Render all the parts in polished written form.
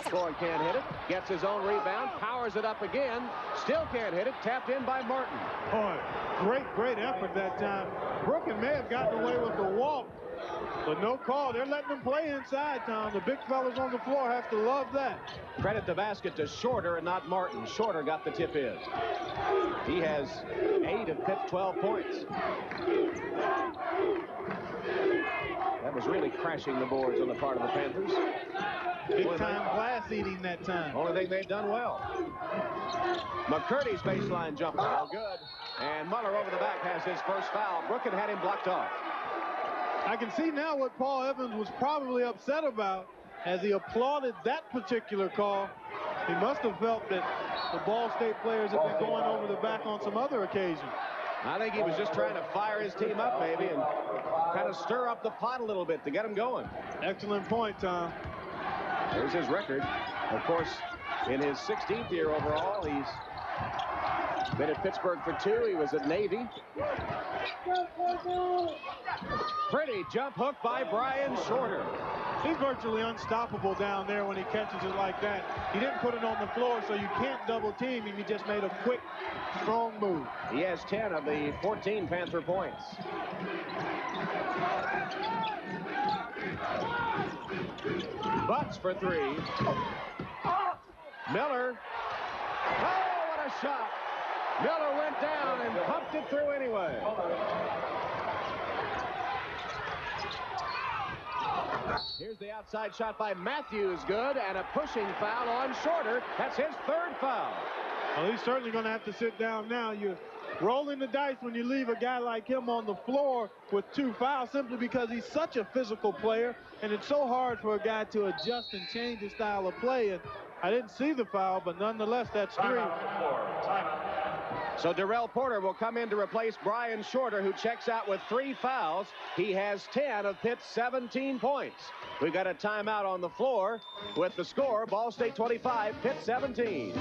Floyd can't hit it. Gets his own rebound. Powers it up again. Still can't hit it. Tapped in by Martin. Boy, great effort that time. Brooklyn may have gotten away with the walk, but no call. They're letting them play inside, Tom. The big fellas on the floor have to love that. Credit the basket to Shorter and not Martin. Shorter got the tip in. He has 8 of Pitt's 12 points. That was really crashing the boards on the part of the Panthers. Big-time glass eating that time. Only thing they've done well. McCurdy's baseline jumper, no good. And Muller over the back has his first foul. Brooklyn had him blocked off. I can see now what Paul Evans was probably upset about as he applauded that particular call. He must have felt that the Ball State players have been going over the back on some other occasions. I think he was just trying to fire his team up, maybe, and kind of stir up the pot a little bit to get him going. Excellent point, Tom. There's his record. Of course, in his 16th year overall, he's been at Pittsburgh for 2. He was at Navy. Pretty jump hook by Brian Shorter. He's virtually unstoppable down there when he catches it like that. He didn't put it on the floor, so you can't double team him. He just made a quick, strong move. He has 10 of the 14 Panther points. Butts for 3. Miller. Oh, what a shot. Miller went down and pumped it through anyway. Here's the outside shot by Matthews, good, and a pushing foul on Shorter. That's his 3rd foul. Well, he's certainly going to have to sit down now. You're rolling the dice when you leave a guy like him on the floor with 2 fouls simply because he's such a physical player, and it's so hard for a guy to adjust and change his style of play. And I didn't see the foul, but nonetheless, that's 3. So Darrell Porter will come in to replace Brian Shorter, who checks out with 3 fouls. He has 10 of Pitt's 17 points. We've got a timeout on the floor with the score, Ball State 25, Pitt 17.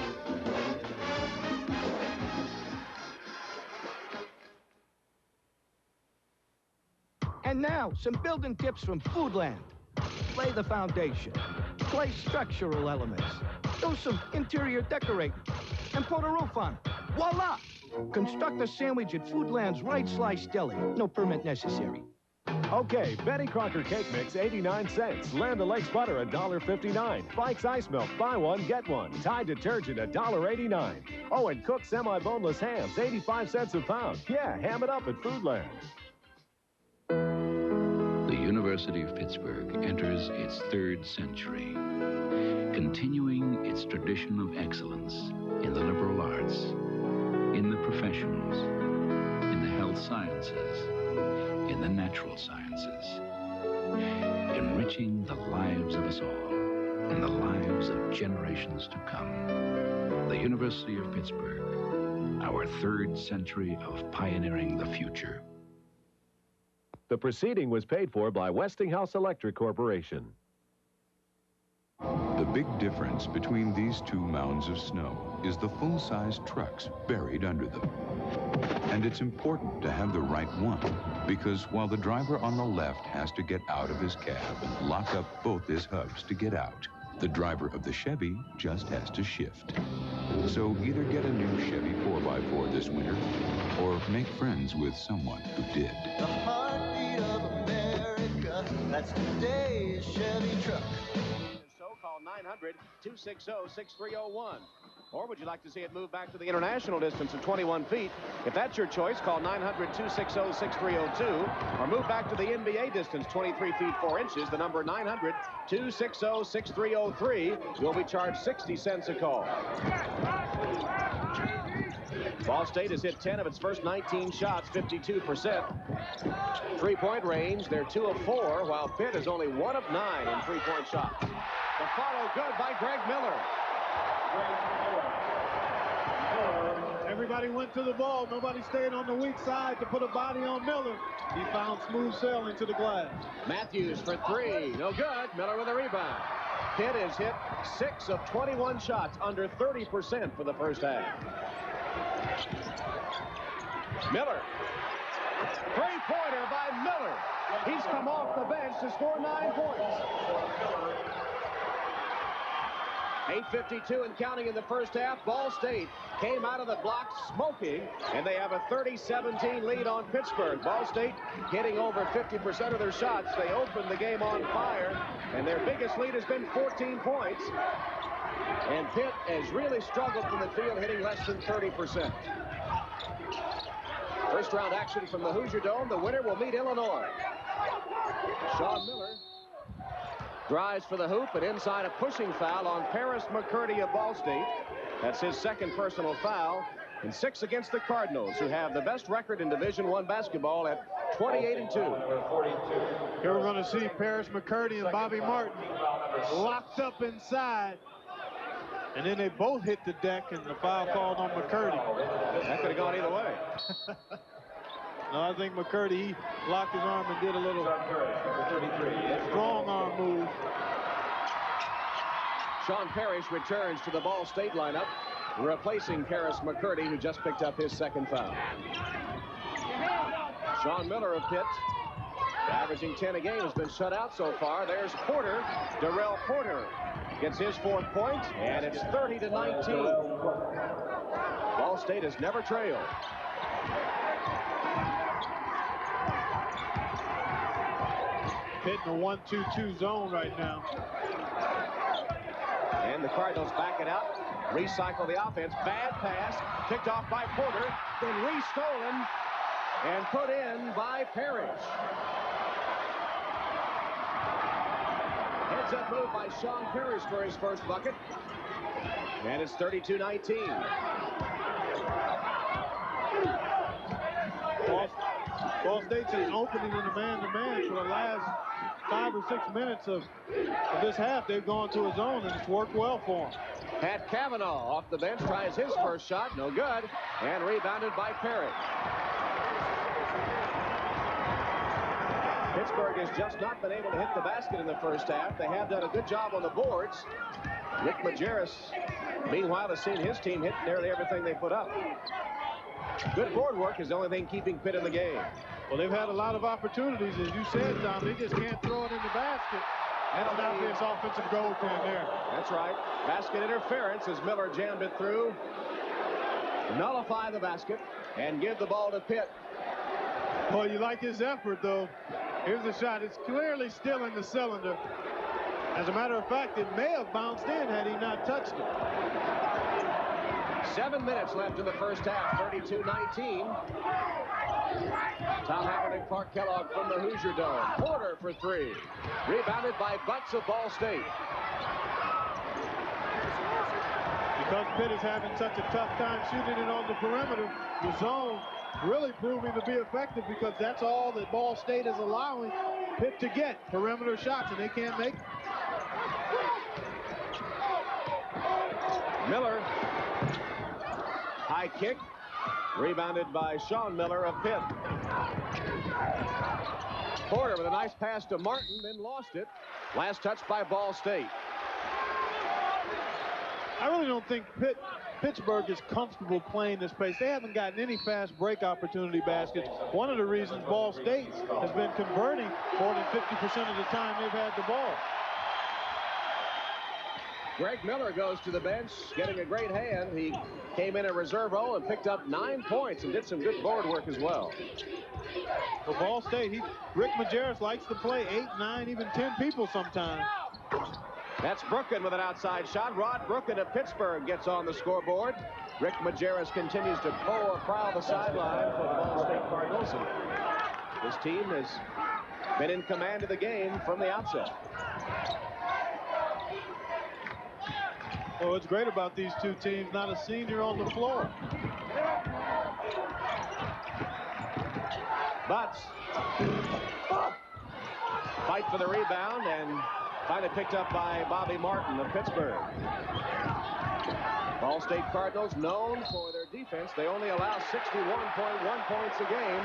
And now, some building tips from Foodland. Lay the foundation. Place structural elements. Do some interior decorating. And put a roof on it. Voila! Construct a sandwich at Foodland's Right Slice Deli. No permit necessary. Okay, Betty Crocker Cake Mix, 89 cents. Land O'Lakes Butter, $1.59. Fikes Ice Milk, buy one, get one. Tide Detergent, $1.89. Oh, and Cook Semi-Boneless Hams, 85 cents a pound. Yeah, ham it up at Foodland. The University of Pittsburgh enters its 3rd century, continuing its tradition of excellence in the liberal arts, in the professions, in the health sciences, in the natural sciences, enriching the lives of us all and the lives of generations to come. The University of Pittsburgh, our 3rd century of pioneering the future. The proceeding was paid for by Westinghouse Electric Corporation. The big difference between these 2 mounds of snow is the full-size trucks buried under them. And it's important to have the right one, because while the driver on the left has to get out of his cab and lock up both his hubs to get out, the driver of the Chevy just has to shift. So either get a new Chevy 4x4 this winter, or make friends with someone who did. The heartbeat of America, that's today's Chevy truck. So call 900-260-6301. Or would you like to see it move back to the international distance of 21 feet? If that's your choice, call 900-260-6302. Or move back to the NBA distance, 23 feet 4 inches. The number 900-260-6303. You'll be charged 60 cents a call. Ball State has hit 10 of its first 19 shots, 52%. 3-point range, they're 2 of 4, while Pitt is only 1 of 9 in 3-point shots. The follow good by Greg Miller. Everybody went to the ball. Nobody stayed on the weak side to put a body on Miller. He found smooth sailing to the glass. Matthews for 3. No good. Miller with a rebound. Pitt has hit 6 of 21 shots, under 30% for the first half. Miller. 3-pointer by Miller. He's come off the bench to score 9 points. 8:52 and counting in the first half. Ball State came out of the block smoking, and they have a 30-17 lead on Pittsburgh. Ball State hitting over 50% of their shots. They opened the game on fire, and their biggest lead has been 14 points. And Pitt has really struggled from the field, hitting less than 30%. First round action from the Hoosier Dome. The winner will meet Illinois. Sean Miller drives for the hoop, but inside a pushing foul on Paris McCurdy of Ball State. That's his second personal foul, and 6 against the Cardinals, who have the best record in Division I basketball at 28-2. Here we're going to see Paris McCurdy and Bobby Martin locked up inside, and then they both hit the deck, and the foul called on McCurdy. That could have gone either way. No, I think McCurdy, he locked his arm and did a little strong arm move. Sean Parrish returns to the Ball State lineup, replacing Paris McCurdy, who just picked up his second foul. Sean Miller of Pitt, averaging 10 a game, has been shut out so far. There's Porter. Darrell Porter gets his 4th point, and it's 30-19. Ball State has never trailed. Pitt in a 1-2-2 zone right now. And the Cardinals back it up, recycle the offense. Bad pass, picked off by Porter, then restolen and put in by Parrish. Heads up move by Sean Parrish for his first bucket. And it's 32-19. Ball State's an opening in a man-to-man for the last 5 or 6 minutes of this half. They've gone to a zone, and it's worked well for them. Pat Cavanaugh off the bench tries his first shot, no good, and rebounded by Parrish. Pittsburgh has just not been able to hit the basket in the first half. They have done a good job on the boards. Rick Majerus, meanwhile, has seen his team hit nearly everything they put up. Good board work is the only thing keeping Pitt in the game. Well, they've had a lot of opportunities, as you said, Tom. They just can't throw it in the basket. That's an obvious offensive goaltend there. That's right. Basket interference as Miller jammed it through. Nullify the basket and give the ball to Pitt. Well, you like his effort, though. Here's the shot. It's clearly still in the cylinder. As a matter of fact, it may have bounced in had he not touched it. 7 minutes left in the first half, 32-19. Tom Howard and Clark Kellogg from the Hoosier Dome. Porter for 3. Rebounded by Butts of Ball State. Because Pitt is having such a tough time shooting it on the perimeter, the zone really proving to be effective, because that's all that Ball State is allowing Pitt to get, perimeter shots, and they can't make them. Miller. High kick. Rebounded by Sean Miller of Pitt. Porter with a nice pass to Martin, then lost it. Last touch by Ball State. I really don't think Pittsburgh is comfortable playing this pace. They haven't gotten any fast break opportunity baskets. One of the reasons Ball State has been converting more than 50% of the time they've had the ball. Greg Miller goes to the bench, getting a great hand. He came in a reserve role and picked up 9 points and did some good board work as well. For Ball State, Rick Majerus likes to play 8, 9, even 10 people sometimes. That's Brooken with an outside shot. Rod Brooken of Pittsburgh gets on the scoreboard. Rick Majerus continues to prowl the sideline for the Ball State Cardinals. And his team has been in command of the game from the outset. Well, what's great about these two teams, not a senior on the floor. Butts. Fight for the rebound and finally picked up by Bobby Martin of Pittsburgh. Ball State Cardinals known for their defense. They only allow 61.1 points a game.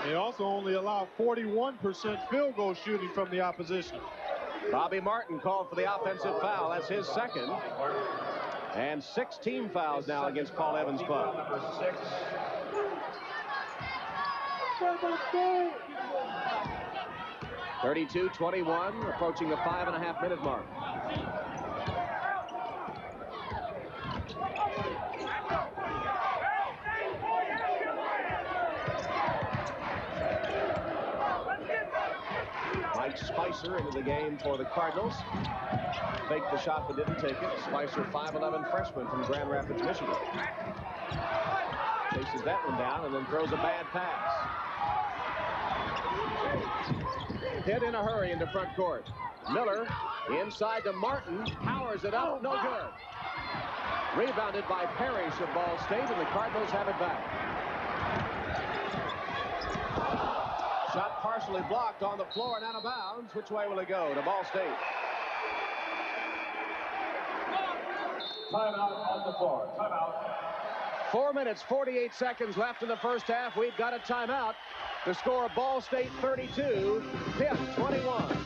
They also only allow 41% field goal shooting from the opposition. Bobby Martin called for the offensive foul. That's his second. And 6 team fouls now against Paul Evans' club. 32-21, approaching the 5.5-minute mark. Mike Spicer into the game for the Cardinals. Faked the shot but didn't take it. Spicer, 5'11" freshman from Grand Rapids, Michigan. Chases that one down and then throws a bad pass. Hit in a hurry into front court. Miller inside to Martin. Powers it up. No good. Rebounded by Parrish of Ball State, and the Cardinals have it back. Shot partially blocked on the floor and out of bounds. Which way will it go? To Ball State. Timeout on the floor. Timeout. 4 minutes, 48 seconds left in the first half. We've got a timeout. The score of Ball State 32, Pitt 21.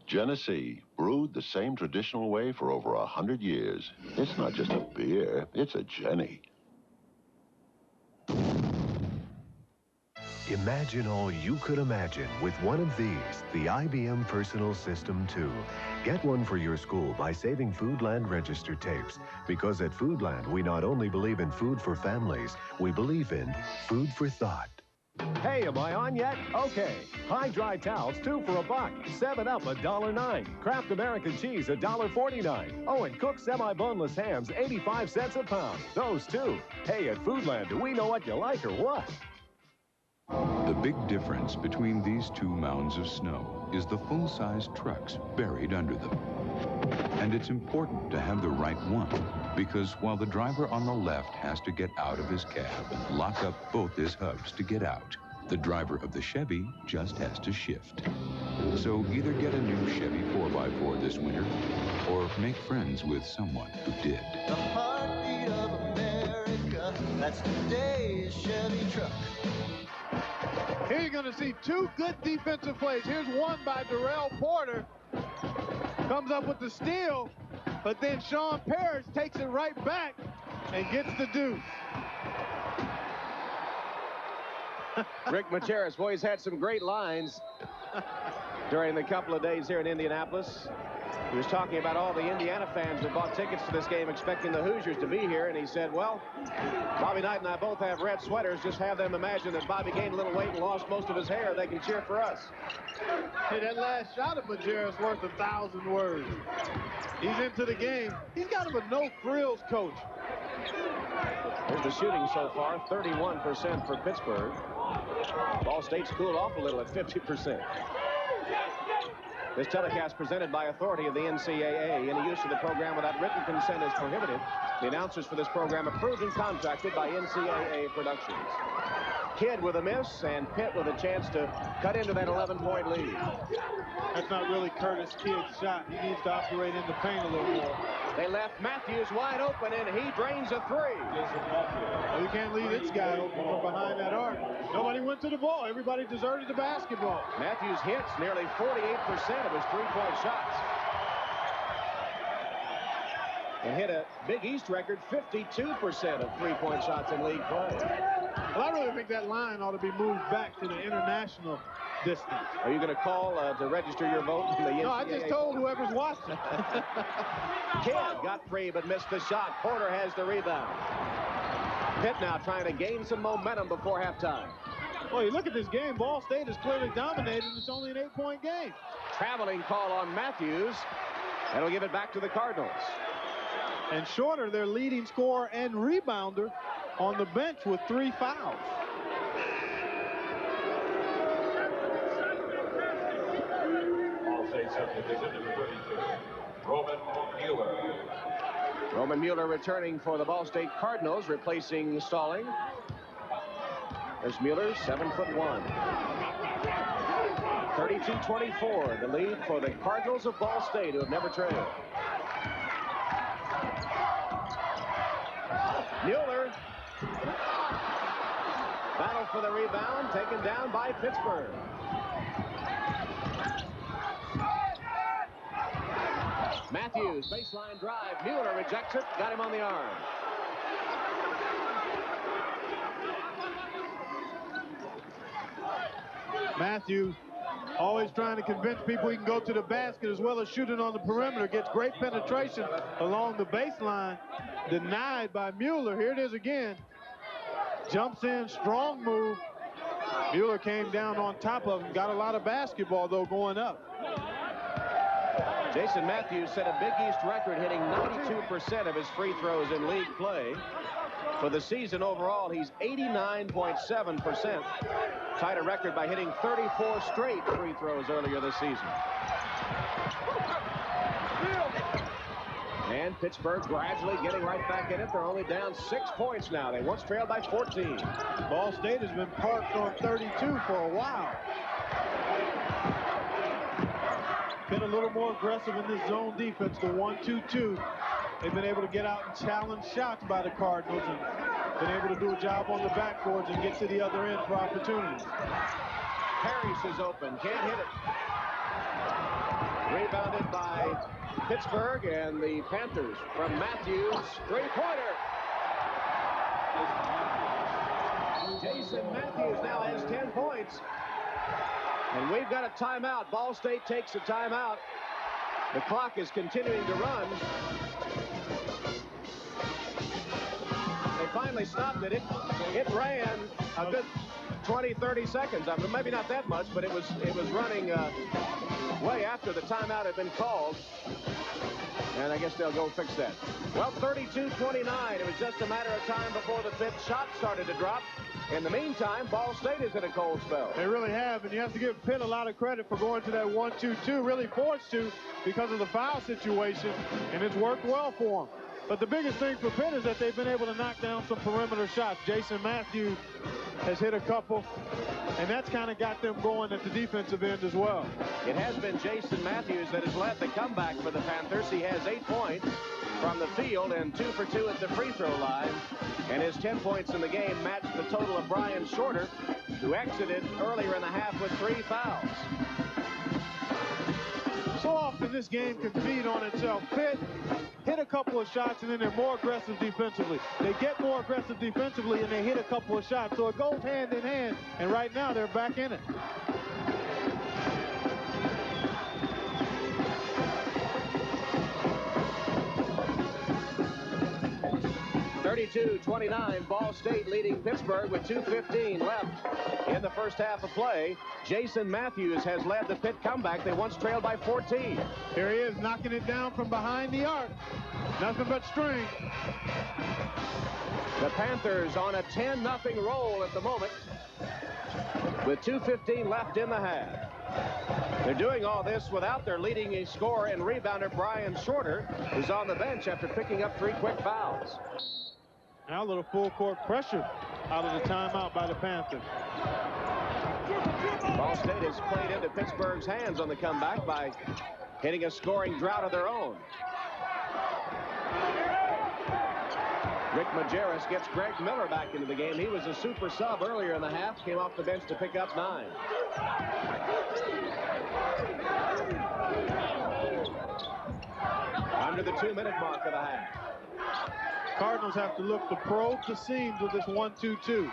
Genesee, brewed the same traditional way for over 100 years. It's not just a beer, it's a Jenny. Imagine all you could imagine with one of these, the IBM Personal System 2. Get one for your school by saving Foodland register tapes. Because at Foodland, we not only believe in food for families, we believe in food for thought. Hey, am I on yet? Okay. High dry towels, 2 for $1. 7-Up, $1.09. Kraft American cheese, $1.49. Oh, and Cook semi-boneless hams, 85 cents a pound. Those two. Hey, at Foodland, do we know what you like or what? The big difference between these two mounds of snow is the full-size trucks buried under them. And it's important to have the right one, because while the driver on the left has to get out of his cab and lock up both his hubs to get out, the driver of the Chevy just has to shift. So either get a new Chevy 4x4 this winter, or make friends with someone who did. The heartbeat of America, that's today's Chevy truck. Here you're going to see two good defensive plays. Here's one by Darrell Porter. Comes up with the steal, but then Sean Parrish takes it right back and gets the deuce. Rick Majerus, boy, he's had some great lines during the couple of days here in Indianapolis. He was talking about all the Indiana fans that bought tickets to this game expecting the Hoosiers to be here, and he said, well, Bobby Knight and I both have red sweaters. Just have them imagine that Bobby gained a little weight and lost most of his hair. They can cheer for us. Hey, that last shot of Majerus worth 1,000 words. He's into the game. He's kind of a no-frills coach. Here's the shooting so far, 31% for Pittsburgh. Ball State's cooled off a little at 50%. This telecast presented by authority of the NCAA. Any use of the program without written consent is prohibited. The announcers for this program approved and contracted by NCAA Productions. Kidd with a miss, and Pitt with a chance to cut into that 11-point lead. That's not really Curtis Kidd's shot. He needs to operate in the paint a little more. They left Matthews wide open, and he drains a three. Well, you can't leave this guy open from behind that arc. Nobody went to the ball. Everybody deserted the basketball. Matthews hits nearly 48% of his three-point shots. And hit a Big East record 52% of three-point shots in league play. Well, I really think that line ought to be moved back to the international distance. Are you going to call to register your vote in the NCAA? No, I just told whoever's watching. Kidd got free but missed the shot. Porter has the rebound. Pitt now trying to gain some momentum before halftime. Well, you look at this game. Ball State is clearly dominated. It's only an 8-point game. Traveling call on Matthews. That'll give it back to the Cardinals. And Shorter, their leading scorer and rebounder, on the bench with 3 fouls. Ball State substitution number 32, Roman Mueller. Roman Mueller returning for the Ball State Cardinals, replacing Stalling. There's Mueller, 7'1". 32-24, the lead for the Cardinals of Ball State, who have never trailed. Mueller. Battle for the rebound, taken down by Pittsburgh. Matthews, baseline drive. Mueller rejects it, got him on the arm. Matthews always trying to convince people he can go to the basket as well as shooting on the perimeter. Gets great penetration along the baseline. Denied by Mueller. Here it is again. Jumps in, strong move. Mueller came down on top of him. Got a lot of basketball, though, going up. Jason Matthews set a Big East record, hitting 92% of his free throws in league play. For the season overall, he's 89.7%. Tied a record by hitting 34 straight free throws earlier this season. And Pittsburgh gradually getting right back in it. They're only down 6 points now. They once trailed by 14. Ball State has been parked on 32 for a while. Been a little more aggressive in this zone defense, the 1-2-2. They've been able to get out and challenge shots by the Cardinals and been able to do a job on the backboards and get to the other end for opportunities. Harris is open, can't hit it. Rebounded by Pittsburgh, and the Panthers from Matthews, three-pointer. Jason Matthews now has 10 points. And we've got a timeout. Ball State takes a timeout. The clock is continuing to run. They finally stopped it. It ran a good 20, 30 seconds. Maybe not that much, but it was running way after the timeout had been called. And I guess they'll go fix that. Well, 32-29. It was just a matter of time before the fifth shot started to drop. In the meantime, Ball State is in a cold spell. They really have, and you have to give Pitt a lot of credit for going to that 1-2-2, really forced to because of the foul situation, and it's worked well for them. But the biggest thing for Pitt is that they've been able to knock down some perimeter shots. Jason Matthews has hit a couple, and that's kind of got them going at the defensive end as well. It has been Jason Matthews that has led the comeback for the Panthers. He has 8 points from the field and 2 for 2 at the free throw line. And his 10 points in the game matched the total of Brian Shorter, who exited earlier in the half with 3 fouls. So often this game can feed on itself. Pitt hit a couple of shots and then they're more aggressive defensively. They get more aggressive defensively and they hit a couple of shots. So it goes hand in hand, and right now they're back in it. (32-29), Ball State leading Pittsburgh with 2:15 left in the first half of play. Jason Matthews has led the Pitt comeback. They once trailed by 14. Here he is, knocking it down from behind the arc. Nothing but strength. The Panthers on a 10-0 roll at the moment with 2:15 left in the half. They're doing all this without their leading scorer and rebounder Brian Shorter, who's on the bench after picking up 3 quick fouls. Now a little full court pressure out of the timeout by the Panthers. Ball State has played into Pittsburgh's hands on the comeback by hitting a scoring drought of their own. Rick Majerus gets Greg Miller back into the game. He was a super sub earlier in the half, came off the bench to pick up 9. Under the 2-minute mark of the half. Cardinals have to look to probe the seams with this 1-2-2.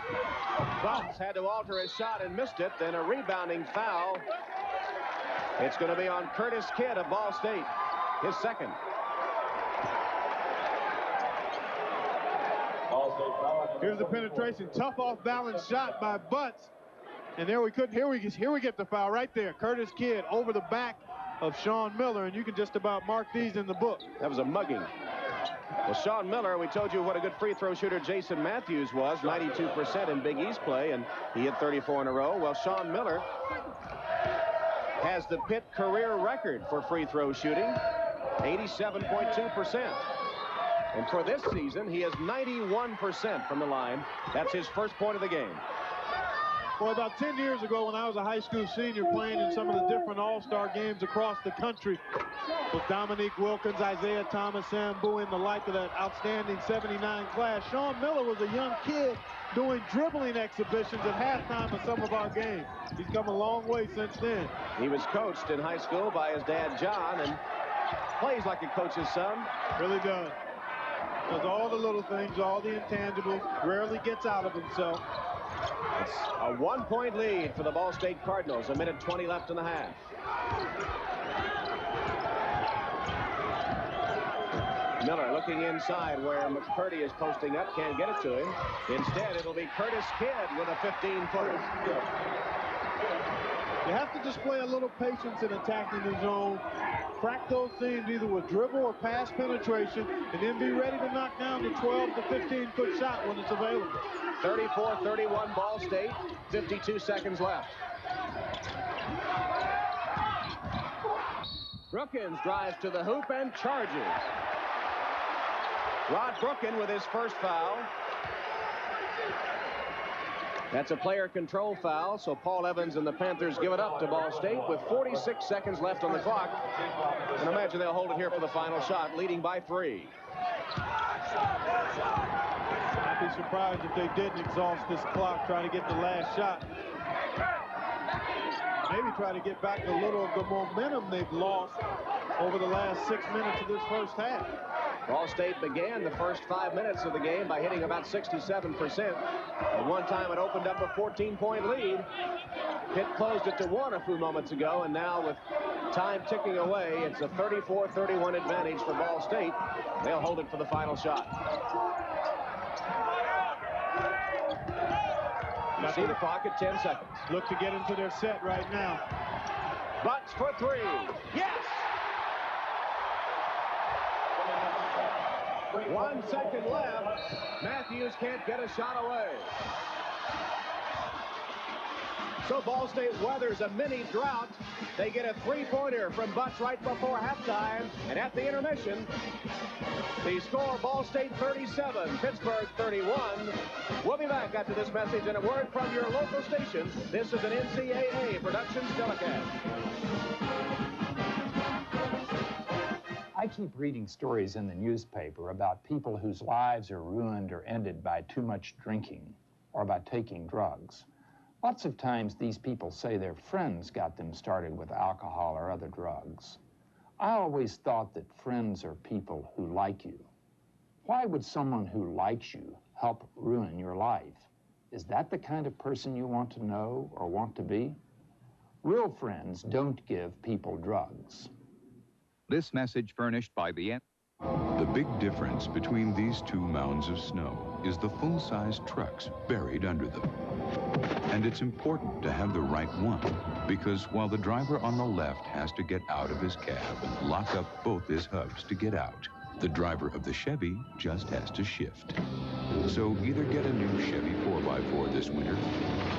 Fox had to alter his shot and missed it. Then a rebounding foul. It's going to be on Curtis Kidd of Ball State, his second. Here's the penetration, tough off-balance shot by Butts, and there we couldn't. Here we get the foul right there. Curtis Kidd over the back of Sean Miller, and you can just about mark these in the book. That was a mugging. Well, Sean Miller, we told you what a good free throw shooter Jason Matthews was, 92% in Big East play, and he hit 34 in a row. Well, Sean Miller has the Pitt career record for free throw shooting, 87.2%. And for this season, he is 91% from the line. That's his first point of the game. Well, about 10 years ago when I was a high school senior playing in some of the different all-star games across the country with Dominique Wilkins, Isaiah Thomas, Sam Bowie, and the like of that outstanding 79 class, Sean Miller was a young kid doing dribbling exhibitions at halftime of some of our games. He's come a long way since then. He was coached in high school by his dad, John, and plays like a coach's son. Really does. Does all the little things, all the intangibles, rarely gets out of himself. It's a 1-point lead for the Ball State Cardinals. 1:20 left in the half. Miller looking inside where McCurdy is posting up. Can't get it to him. Instead, it'll be Curtis Kidd with a 15-footer. You have to display a little patience in attacking the zone. Crack those things either with dribble or pass penetration, and then be ready to knock down the 12 to 15-foot shot when it's available. 34-31 Ball State. 52 seconds left. Brookins drives to the hoop and charges. Rod Brookin with his first foul. That's a player control foul, so Paul Evans and the Panthers give it up to Ball State with 46 seconds left on the clock. And imagine they'll hold it here for the final shot, leading by 3. I'd be surprised if they didn't exhaust this clock trying to get the last shot. Maybe try to get back a little of the momentum they've lost over the last 6 minutes of this first half. Ball State began the first 5 minutes of the game by hitting about 67%. At one time, it opened up a 14-point lead. Pitt closed it to 1 a few moments ago, and now with time ticking away, it's a 34-31 advantage for Ball State. They'll hold it for the final shot. You see the clock at 10 seconds. Look to get into their set right now. Butts for 3. Yes! 1 second left. Matthews can't get a shot away. So Ball State weathers a mini drought. They get a 3-pointer from Butts right before halftime. And at the intermission, the score, Ball State 37, Pittsburgh 31. We'll be back after this message and a word from your local station. This is an NCAA Productions telecast. I keep reading stories in the newspaper about people whose lives are ruined or ended by too much drinking or by taking drugs. Lots of times these people say their friends got them started with alcohol or other drugs. I always thought that friends are people who like you. Why would someone who likes you help ruin your life? Is that the kind of person you want to know or want to be? Real friends don't give people drugs. This message furnished by the big difference between these two mounds of snow is the full-size trucks buried under them. And it's important to have the right one, because while the driver on the left has to get out of his cab and lock up both his hubs to get out, the driver of the Chevy just has to shift. So either get a new Chevy 4x4 this winter,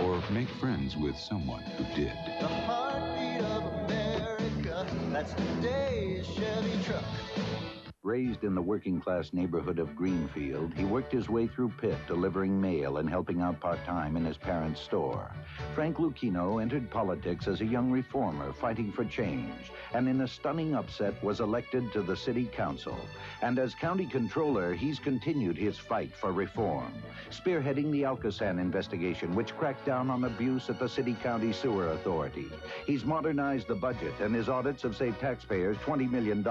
or make friends with someone who did. The heartbeat of America, that's today's Chevy truck. Raised in the working-class neighborhood of Greenfield, he worked his way through Pitt, delivering mail and helping out part-time in his parents' store. Frank Lucchino entered politics as a young reformer fighting for change, and in a stunning upset was elected to the city council. And as county controller, he's continued his fight for reform, spearheading the Alcosan investigation, which cracked down on abuse at the city-county sewer authority. He's modernized the budget, and his audits have saved taxpayers $20 million.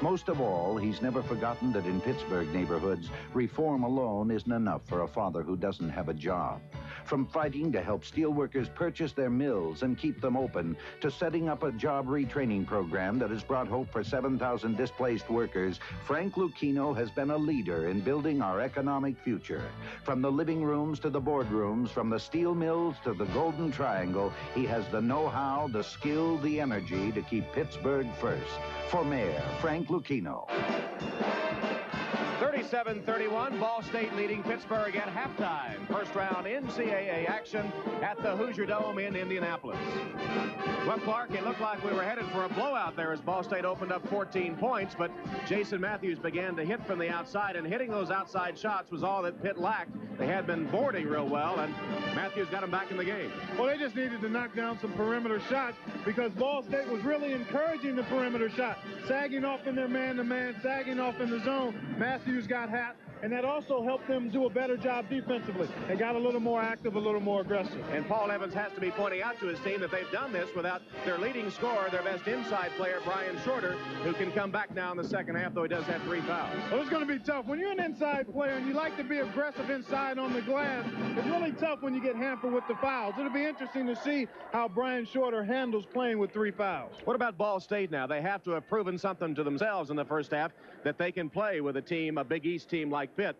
Most of all, he's never forgotten that in Pittsburgh neighborhoods, reform alone isn't enough for a father who doesn't have a job. From fighting to help steelworkers purchase their mills and keep them open, to setting up a job retraining program that has brought hope for 7,000 displaced workers, Frank Lucchino has been a leader in building our economic future. From the living rooms to the boardrooms, from the steel mills to the Golden Triangle, he has the know-how, the skill, the energy to keep Pittsburgh first. For Mayor, Frank Lucchino. 30 37-31, Ball State leading Pittsburgh at halftime. First round NCAA action at the Hoosier Dome in Indianapolis. Well, Clark, it looked like we were headed for a blowout there as Ball State opened up 14 points, but Jason Matthews began to hit from the outside, and hitting those outside shots was all that Pitt lacked. They had been boarding real well, and Matthews got them back in the game. Well, they just needed to knock down some perimeter shots because Ball State was really encouraging the perimeter shot, sagging off in their man-to-man, sagging off in the zone. Matthews got hot, and that also helped them do a better job defensively. They got a little more active, a little more aggressive. And Paul Evans has to be pointing out to his team that they've done this without their leading scorer, their best inside player, Brian Shorter, who can come back now in the second half, though he does have 3 fouls. Well, it's going to be tough. When you're an inside player and you like to be aggressive inside on the glass, it's really tough when you get hampered with the fouls. It'll be interesting to see how Brian Shorter handles playing with 3 fouls. What about Ball State now? They have to have proven something to themselves in the first half that they can play with a team, a Big East team like Pitt.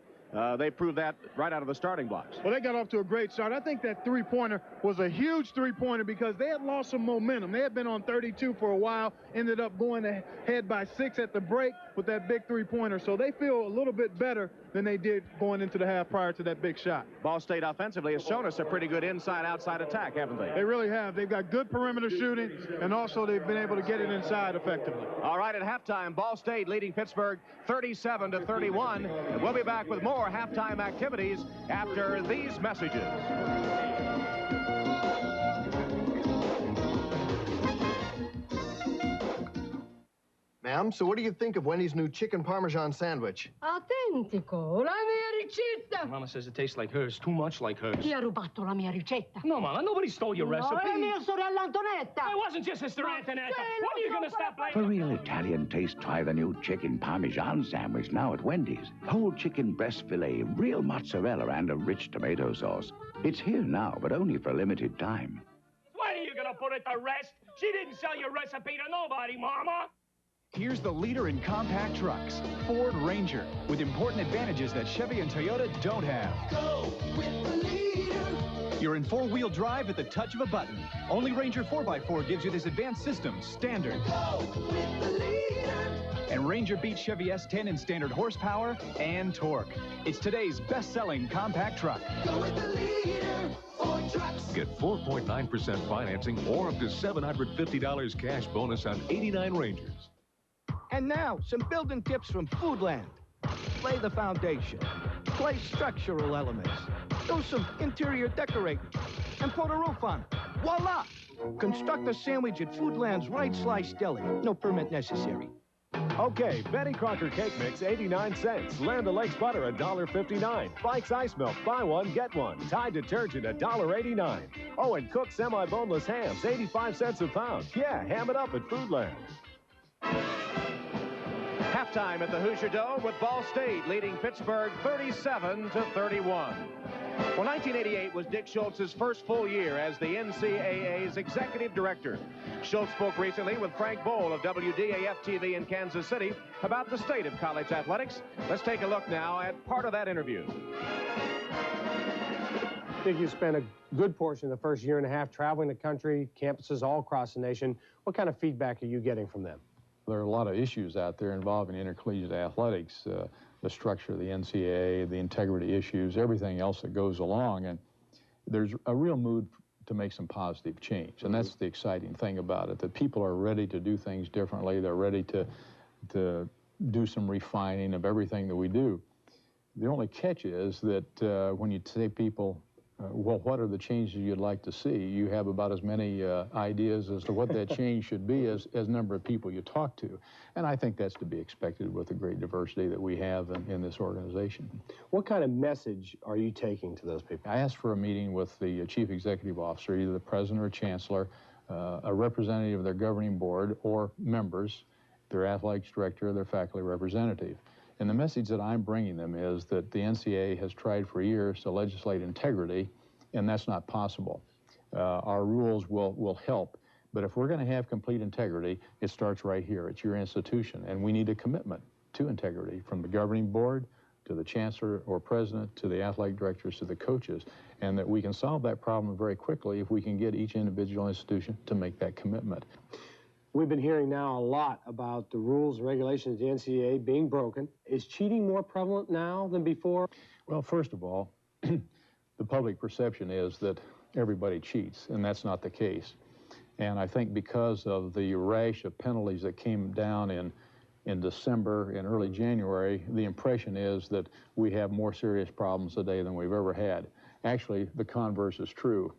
They proved that right out of the starting blocks. Well, they got off to a great start. I think that three-pointer was a huge three-pointer because they had lost some momentum. They had been on 32 for a while, ended up going ahead by 6 at the break with that big three-pointer. So they feel a little bit better than they did going into the half prior to that big shot. Ball State offensively has shown us a pretty good inside-outside attack, haven't they? They really have. They've got good perimeter shooting, and also they've been able to get it inside effectively. All right, at halftime, Ball State leading Pittsburgh 37-31. And we'll be back with more halftime activities after these messages. Ma'am, so what do you think of Wendy's new chicken parmesan sandwich? Autentico, la mia ricetta. Mama says it tastes like hers, too much like hers. Chi ha rubato la mia ricetta? No, Mama, nobody stole your recipe. No, è mia sorella Antonetta. It wasn't your sister Antonetta. When are you going to stop blaming? For real Italian taste, try the new chicken parmesan sandwich now at Wendy's. Whole chicken breast filet, real mozzarella, and a rich tomato sauce. It's here now, but only for a limited time. When are you going to put it to rest? She didn't sell your recipe to nobody, Mama. Here's the leader in compact trucks, Ford Ranger, with important advantages that Chevy and Toyota don't have. Go with the leader. You're in four-wheel drive at the touch of a button. Only Ranger 4x4 gives you this advanced system, standard. Go with the leader. And Ranger beats Chevy S10 in standard horsepower and torque. It's today's best-selling compact truck. Go with the leader. Ford trucks. Get 4.9% financing or up to $750 cash bonus on 89 Rangers. And now, some building tips from Foodland. Lay the foundation. Place structural elements. Do some interior decorating. And put a roof on. Voila! Construct a sandwich at Foodland's Right Slice Deli. No permit necessary. Okay, Betty Crocker Cake Mix, 89 cents. Land O'Lakes Butter, $1.59. Fikes Ice Milk, buy one, get one. Tide Detergent, $1.89. Oh, and Cook Semi-Boneless Hams, 85 cents a pound. Yeah, ham it up at Foodland. Halftime at the Hoosier Dome with Ball State leading Pittsburgh 37-31. Well, 1988 was Dick Schultz's first full year as the NCAA's executive director. Schultz spoke recently with Frank Bowl of WDAF-TV in Kansas City about the state of college athletics. Let's take a look now at part of that interview. I think you spent a good portion of the first year and a half traveling the country, campuses all across the nation. What kind of feedback are you getting from them? There are a lot of issues out there involving intercollegiate athletics, the structure of the NCAA, the integrity issues, everything else that goes along. And there's a real mood to make some positive change. And that's the exciting thing about it, that people are ready to do things differently. They're ready to do some refining of everything that we do. The only catch is that when you say people, well, what are the changes you'd like to see? You have about as many ideas as to what that change should be as number of people you talk to. And I think that's to be expected with the great diversity that we have in this organization. What kind of message are you taking to those people? I asked for a meeting with the chief executive officer, either the president or chancellor, a representative of their governing board, or members, their athletics director, their faculty representative. And the message that I'm bringing them is that the NCAA has tried for years to legislate integrity, and that's not possible. Our rules will help, but if we're going to have complete integrity, it starts right here. It's your institution, and we need a commitment to integrity from the governing board to the chancellor or president to the athletic directors to the coaches, and that we can solve that problem very quickly if we can get each individual institution to make that commitment. We've been hearing now a lot about the rules and regulations of the NCAA being broken. Is cheating more prevalent now than before? Well, first of all, the public perception is that everybody cheats, and that's not the case. And I think because of the rash of penalties that came down in December and early January, the impression is that we have more serious problems today than we've ever had. Actually, the converse is true.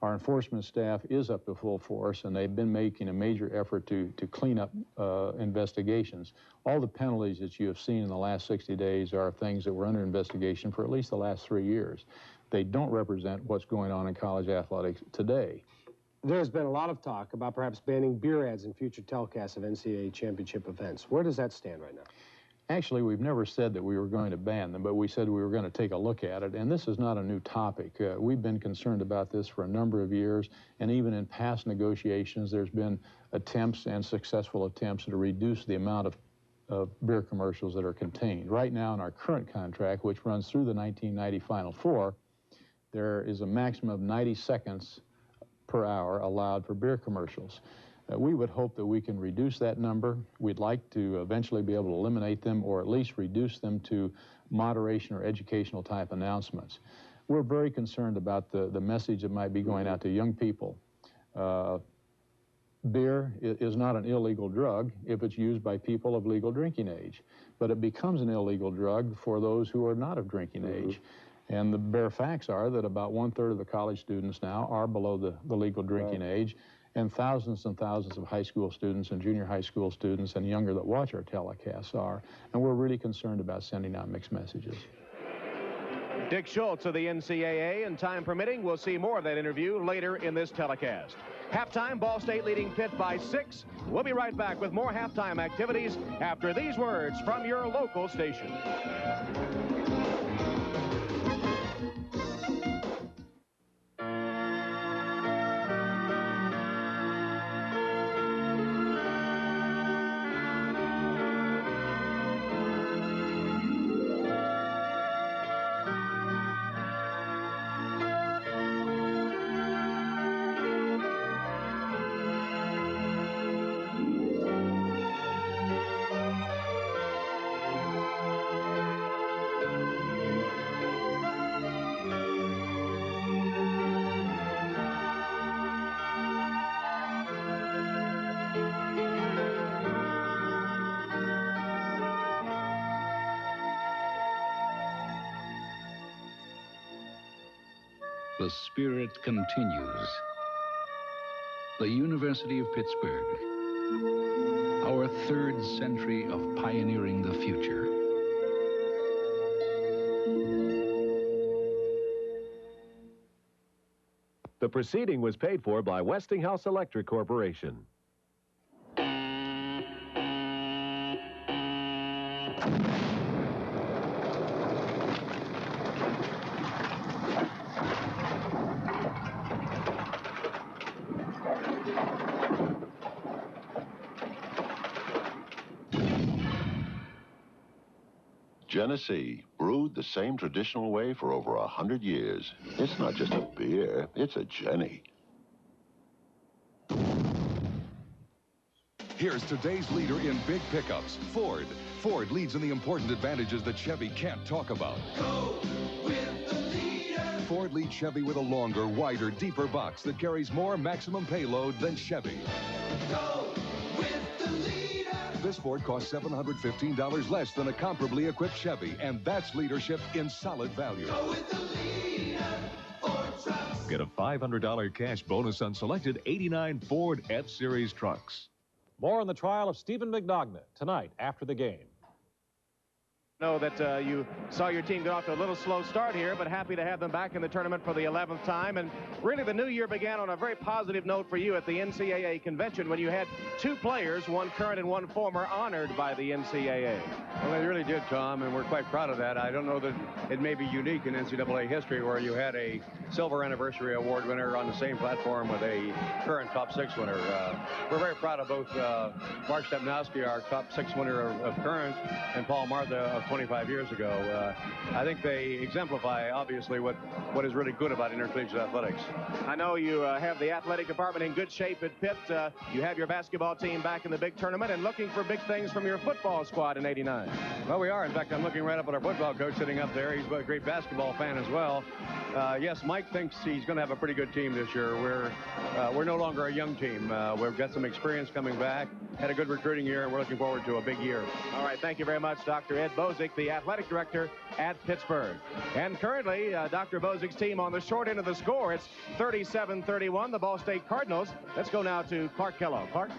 Our enforcement staff is up to full force, and they've been making a major effort to clean up investigations. All the penalties that you have seen in the last 60 days are things that were under investigation for at least the last 3 years. They don't represent what's going on in college athletics today. There's been a lot of talk about perhaps banning beer ads in future telecasts of NCAA championship events. Where does that stand right now? Actually, we've never said that we were going to ban them, but we said we were going to take a look at it, and this is not a new topic. We've been concerned about this for a number of years, and even in past negotiations, there's been attempts and successful attempts to reduce the amount of beer commercials that are contained. Right now, in our current contract, which runs through the 1990 Final Four, there is a maximum of 90 seconds per hour allowed for beer commercials. We would hope that we can reduce that number. We'd like to eventually be able to eliminate them or at least reduce them to moderation or educational type announcements. We're very concerned about the message that might be going out to young people. Beer is not an illegal drug if it's used by people of legal drinking age, but it becomes an illegal drug for those who are not of drinking age. And the bare facts are that about 1/3 of the college students now are below the legal drinking age, and thousands of high school students and junior high school students and younger that watch our telecasts are. And we're really concerned about sending out mixed messages. Dick Schultz of the NCAA, and time permitting, we'll see more of that interview later in this telecast. Halftime, Ball State leading Pitt by 6. We'll be right back with more halftime activities after these words from your local station. The spirit continues. The University of Pittsburgh, our 3rd century of pioneering the future. The proceeding was paid for by Westinghouse Electric Corporation. Genesee, brewed the same traditional way for over 100 years. It's not just a beer, it's a Jenny. Here's today's leader in big pickups, Ford. Ford leads in the important advantages that Chevy can't talk about. Go with the leader. Ford leads Chevy with a longer, wider, deeper box that carries more maximum payload than Chevy. Go with the leader. This Ford costs $715 less than a comparably equipped Chevy, and that's leadership in solid value. Go with the leader. Ford trucks. Get a $500 cash bonus on selected 89 Ford F-Series trucks. More on the trial of Stephen Mignogne tonight after the game. Know that you saw your team get off to a little slow start here, but happy to have them back in the tournament for the 11th time. And really, the new year began on a very positive note for you at the NCAA convention when you had 2 players, one current and one former, honored by the NCAA. Well, they really did, Tom, and we're quite proud of that. I don't know that it may be unique in NCAA history where you had a silver anniversary award winner on the same platform with a current top 6 winner. We're very proud of both Mark Stepnowski, our top 6 winner of current, and Paul Martha, of 25 years ago. I think they exemplify, obviously, what is really good about intercollegiate athletics. I know you have the athletic department in good shape at Pitt. You have your basketball team back in the big tournament and looking for big things from your football squad in '89. Well, we are. In fact, I'm looking right up at our football coach sitting up there. He's a great basketball fan as well. Yes, Mike thinks he's going to have a pretty good team this year. We're no longer a young team. We've got some experience coming back, had a good recruiting year, and we're looking forward to a big year. All right, thank you very much, Dr. Ed Bozick, the athletic director at Pittsburgh. And currently, Dr. Bozick's team on the short end of the score. It's 37-31, the Ball State Cardinals. Let's go now to Clark Kellogg. Clark?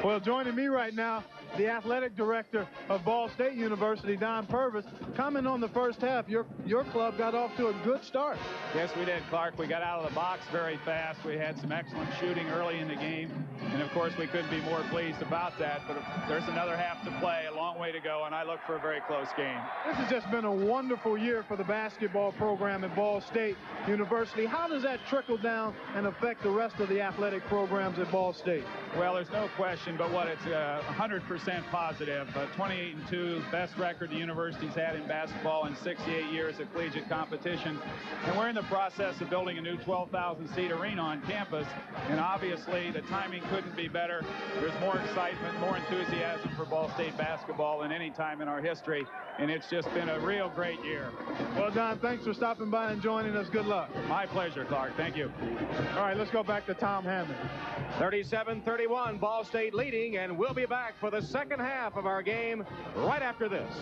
Well, joining me right now, the athletic director of Ball State University, Don Purvis. Comment on the first half. Your club got off to a good start. Yes, we did, Clark. We got out of the box very fast. We had some excellent shooting early in the game. And, of course, we couldn't be more pleased about that. But there's another half to play, a long way to go, and I look for a very close game. This has just been a wonderful year for the basketball program at Ball State University. How does that trickle down and affect the rest of the athletic programs at Ball State? Well, there's no question but what it's 100% positive. 28-2, best record the university's had in basketball in 68 years of collegiate competition. And we're in the process of building a new 12,000-seat arena on campus. And obviously, the timing couldn't be better. There's more excitement, more enthusiasm for Ball State basketball than any time in our history. And it's just been a real great year. Well, Don, thanks for stopping by and joining us. Good luck. My pleasure, Clark. Thank you. All right, let's go back to Tom Hammond. 37-31, Ball State leading, and we'll be back for the second half of our game right after this.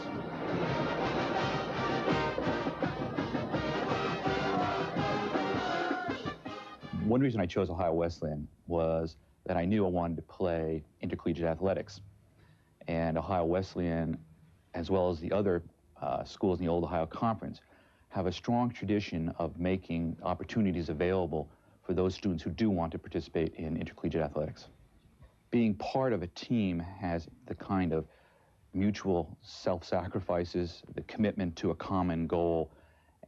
One reason I chose Ohio Wesleyan was that I knew I wanted to play intercollegiate athletics. And Ohio Wesleyan, as well as the other schools in the Old Ohio Conference, have a strong tradition of making opportunities available for those students who do want to participate in intercollegiate athletics. Being part of a team has the kind of mutual self-sacrifices, the commitment to a common goal,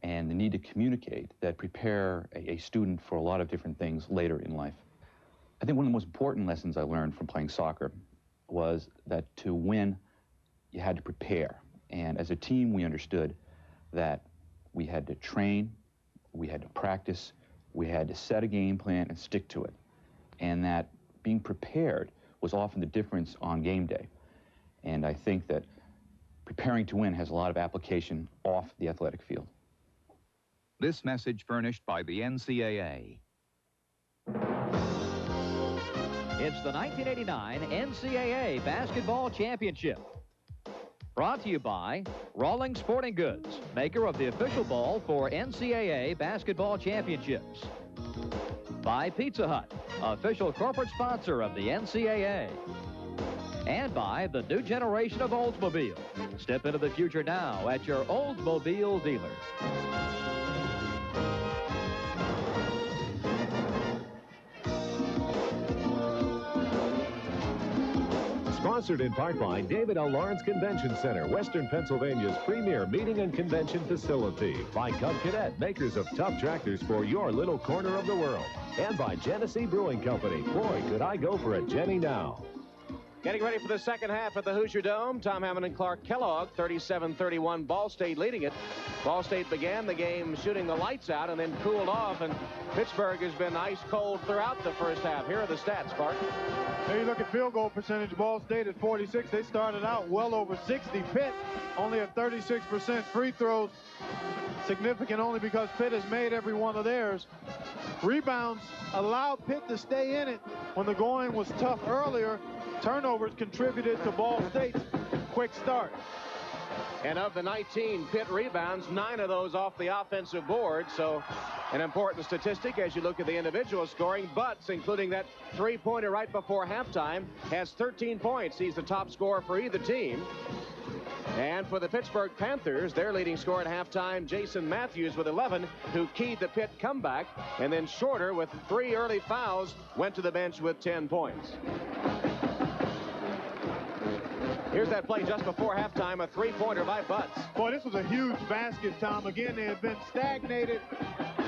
and the need to communicate that prepare a student for a lot of different things later in life. I think one of the most important lessons I learned from playing soccer was that to win, you had to prepare. And as a team, we understood that we had to train, we had to practice, we had to set a game plan and stick to it. And that being prepared was often the difference on game day. And I think that preparing to win has a lot of application off the athletic field. This message furnished by the NCAA. It's the 1989 NCAA Basketball Championship. Brought to you by Rawling Sporting Goods, maker of the official ball for NCAA Basketball Championships. By Pizza Hut, official corporate sponsor of the NCAA. And by the new generation of Oldsmobile. Step into the future now at your Oldsmobile dealer. Sponsored in part by David L. Lawrence Convention Center, Western Pennsylvania's premier meeting and convention facility. By Cub Cadet, makers of tough tractors for your little corner of the world. And by Genesee Brewing Company. Boy, could I go for a Jenny now. Getting ready for the second half at the Hoosier Dome. Tom Hammond and Clark Kellogg, 37-31, Ball State leading it. Ball State began the game shooting the lights out and then cooled off, and Pittsburgh has been ice cold throughout the first half. Here are the stats, Clark. There you look at field goal percentage. Ball State at 46. They started out well over 60. Pitt only at 36%. Free throws significant only because Pitt has made every one of theirs. Rebounds allowed Pitt to stay in it when the going was tough earlier. Turnovers contributed to Ball State's quick start. And of the 19 Pitt rebounds, 9 of those off the offensive board. So an important statistic as you look at the individual scoring. Butts, including that three-pointer right before halftime, has 13 points. He's the top scorer for either team. And for the Pittsburgh Panthers, their leading scorer at halftime, Jason Matthews with 11, who keyed the Pitt comeback. And then Shorter, with 3 early fouls, went to the bench with 10 points. Here's that play just before halftime, a three-pointer by Butts. Boy, this was a huge basket, Tom. Again, they had been stagnated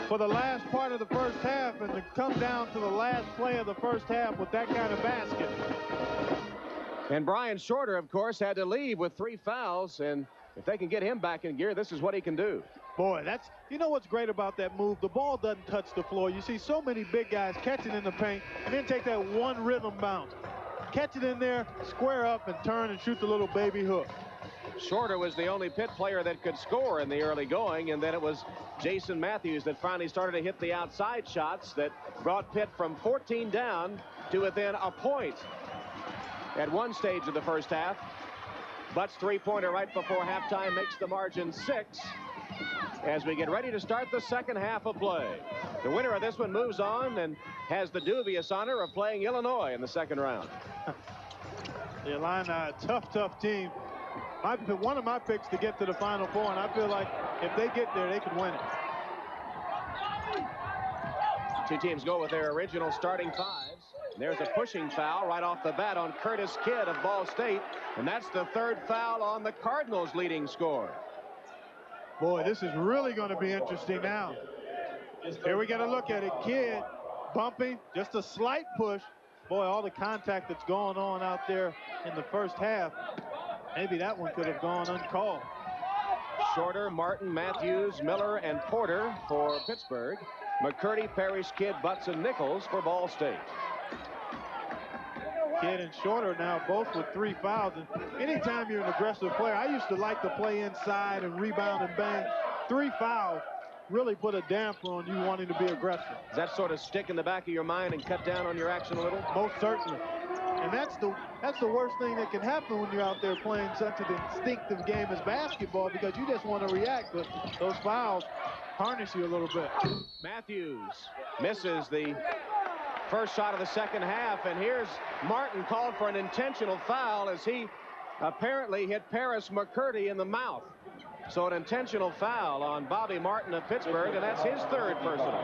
for the last part of the first half, and to come down to the last play of the first half with that kind of basket. And Brian Shorter, of course, had to leave with 3 fouls, and if they can get him back in gear, this is what he can do. Boy, you know what's great about that move? The ball doesn't touch the floor. You see so many big guys catch it in the paint and then take that one rhythm bounce. Catch it in there, square up, and turn and shoot the little baby hook. Shorter was the only Pitt player that could score in the early going, and then it was Jason Matthews that finally started to hit the outside shots that brought Pitt from 14 down to within a point at one stage of the first half. Butt's three-pointer right before halftime makes the margin 6 as we get ready to start the second half of play. The winner of this one moves on and has the dubious honor of playing Illinois in the second round. The Illini, a tough team. One of my picks to get to the Final Four, and I feel like if they get there, they could win it. Two teams go with their original starting fives. There's a pushing foul right off the bat on Curtis Kidd of Ball State, and that's the 3rd foul on the Cardinals' leading scorer. Boy, this is really going to be interesting now. Here we get a look at it. Kidd bumping, just a slight push. Boy, all the contact that's going on out there in the first half. Maybe that one could have gone uncalled. Shorter, Martin, Matthews, Miller, and Porter for Pittsburgh. McCurdy, Parrish, Kidd, Butts, and Nichols for Ball State. Kidd and Shorter now both with 3 fouls. And anytime you're an aggressive player, I used to like to play inside and rebound and bang. 3 fouls really put a damper on you wanting to be aggressive. Does that sort of stick in the back of your mind and cut down on your action a little? Most certainly. And that's the worst thing that can happen when you're out there playing such an instinctive game as basketball, because you just want to react, but those fouls harness you a little bit. Matthews misses the first shot of the second half, and here's Martin called for an intentional foul as he apparently hit Paris McCurdy in the mouth. So an intentional foul on Bobby Martin of Pittsburgh, and that's his 3rd personal.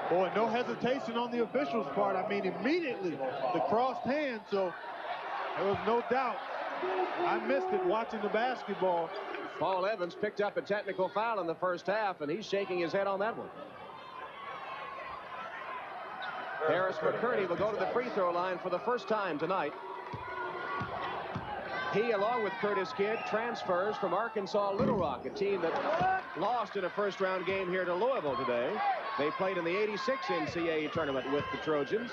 Boy, no hesitation on the officials' part. I mean, immediately the crossed hand, so there was no doubt. I missed it watching the basketball. Paul Evans picked up a technical foul in the first half, and he's shaking his head on that one. Harris McCurdy will go to the free throw line for the first time tonight. He, along with Curtis Kidd, transfers from Arkansas Little Rock, a team that lost in a first-round game here to Louisville today. They played in the '86 NCAA tournament with the Trojans.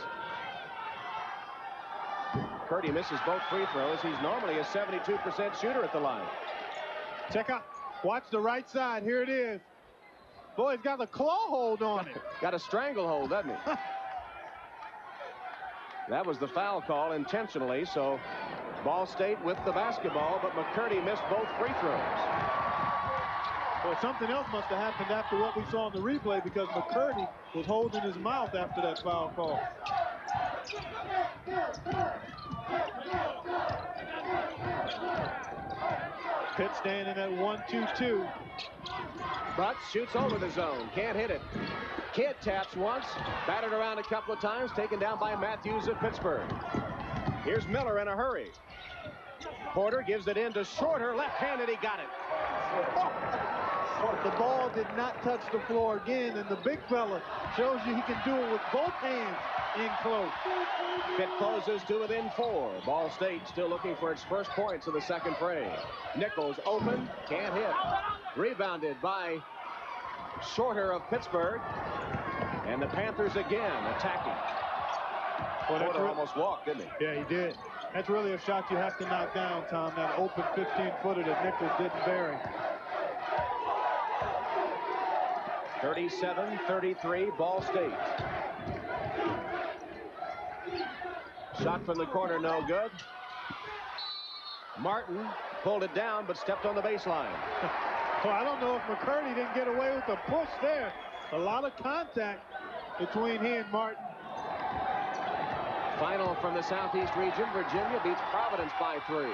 Curdy misses both free throws. He's normally a 72% shooter at the line. Check out, watch the right side. Here it is. Boy, he's got a claw hold on it. Got a stranglehold, doesn't he? That was the foul call intentionally, so Ball State with the basketball, but McCurdy missed both free throws. Well, something else must have happened after what we saw in the replay, because McCurdy was holding his mouth after that foul call. Pitt standing at 1-2-2. Butts shoots over the zone, can't hit it. Kidd taps once, batted around a couple of times, taken down by Matthews of Pittsburgh. Here's Miller in a hurry. Porter gives it in to Shorter, left-handed, he got it. The ball did not touch the floor again, and the big fella shows you he can do it with both hands in close. Pitt closes to within 4. Ball State still looking for its first points of the second frame. Nichols open, can't hit. Rebounded by Shorter of Pittsburgh. And the Panthers again attacking. Porter almost walked, didn't he? Yeah, he did. That's really a shot you have to knock down, Tom, that open 15-footer that Nichols didn't bury. 37-33, Ball State. Shot from the corner, no good. Martin pulled it down, but stepped on the baseline. Well, I don't know if McCurdy didn't get away with the push there. A lot of contact between he and Martin. Final from the Southeast region, Virginia beats Providence by 3.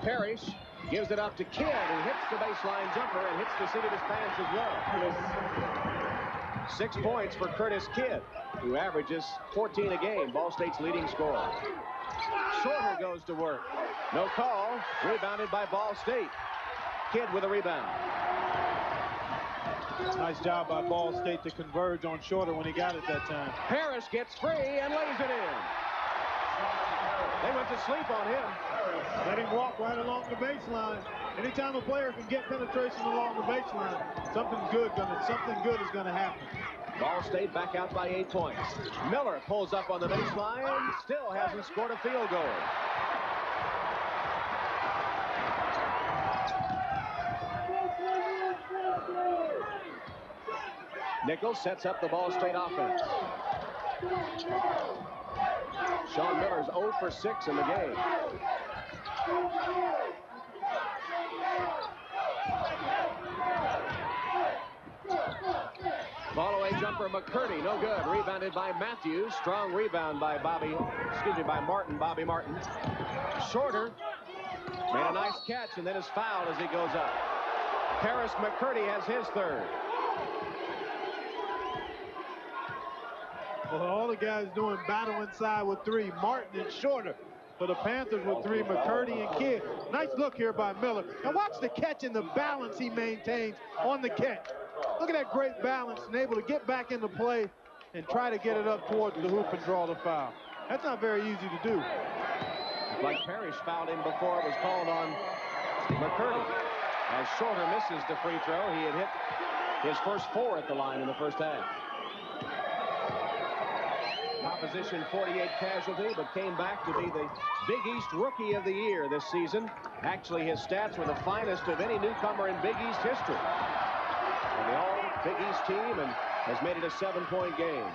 Parrish gives it up to Kidd, who hits the baseline jumper and hits the seat of his pants as well. 6 points for Curtis Kidd, who averages 14 a game, Ball State's leading scorer. Shorter goes to work. No call. Rebounded by Ball State. Kidd with a rebound. Nice job by Ball State to converge on Shorter when he got it that time. Harris gets free and lays it in. They went to sleep on him. Let him walk right along the baseline. Anytime a player can get penetration along the baseline, something good is gonna happen. Ball State back out by 8 points. Miller pulls up on the baseline, still hasn't scored a field goal. Nichols sets up the Ball State offense. Sean Miller's 0 for 6 in the game. Follow-away jumper McCurdy, no good. Rebounded by Matthews. Strong rebound by Bobby Martin. Shorter made a nice catch and then is fouled as he goes up. Paris McCurdy has his third. Well, all the guys doing battle inside with 3. Martin and Shorter for the Panthers with 3. McCurdy and Kidd. Nice look here by Miller. And watch the catch and the balance he maintains on the catch. Look at that great balance and able to get back into play and try to get it up towards the hoop and draw the foul. That's not very easy to do. Like Parrish fouled him before it was called on McCurdy. As Shorter misses the free throw, he had hit his first 4 at the line in the first half. Opposition 48 casualty, but came back to be the Big East Rookie of the Year this season. Actually, his stats were the finest of any newcomer in Big East history. And the all-Big East team and has made it a 7-point game.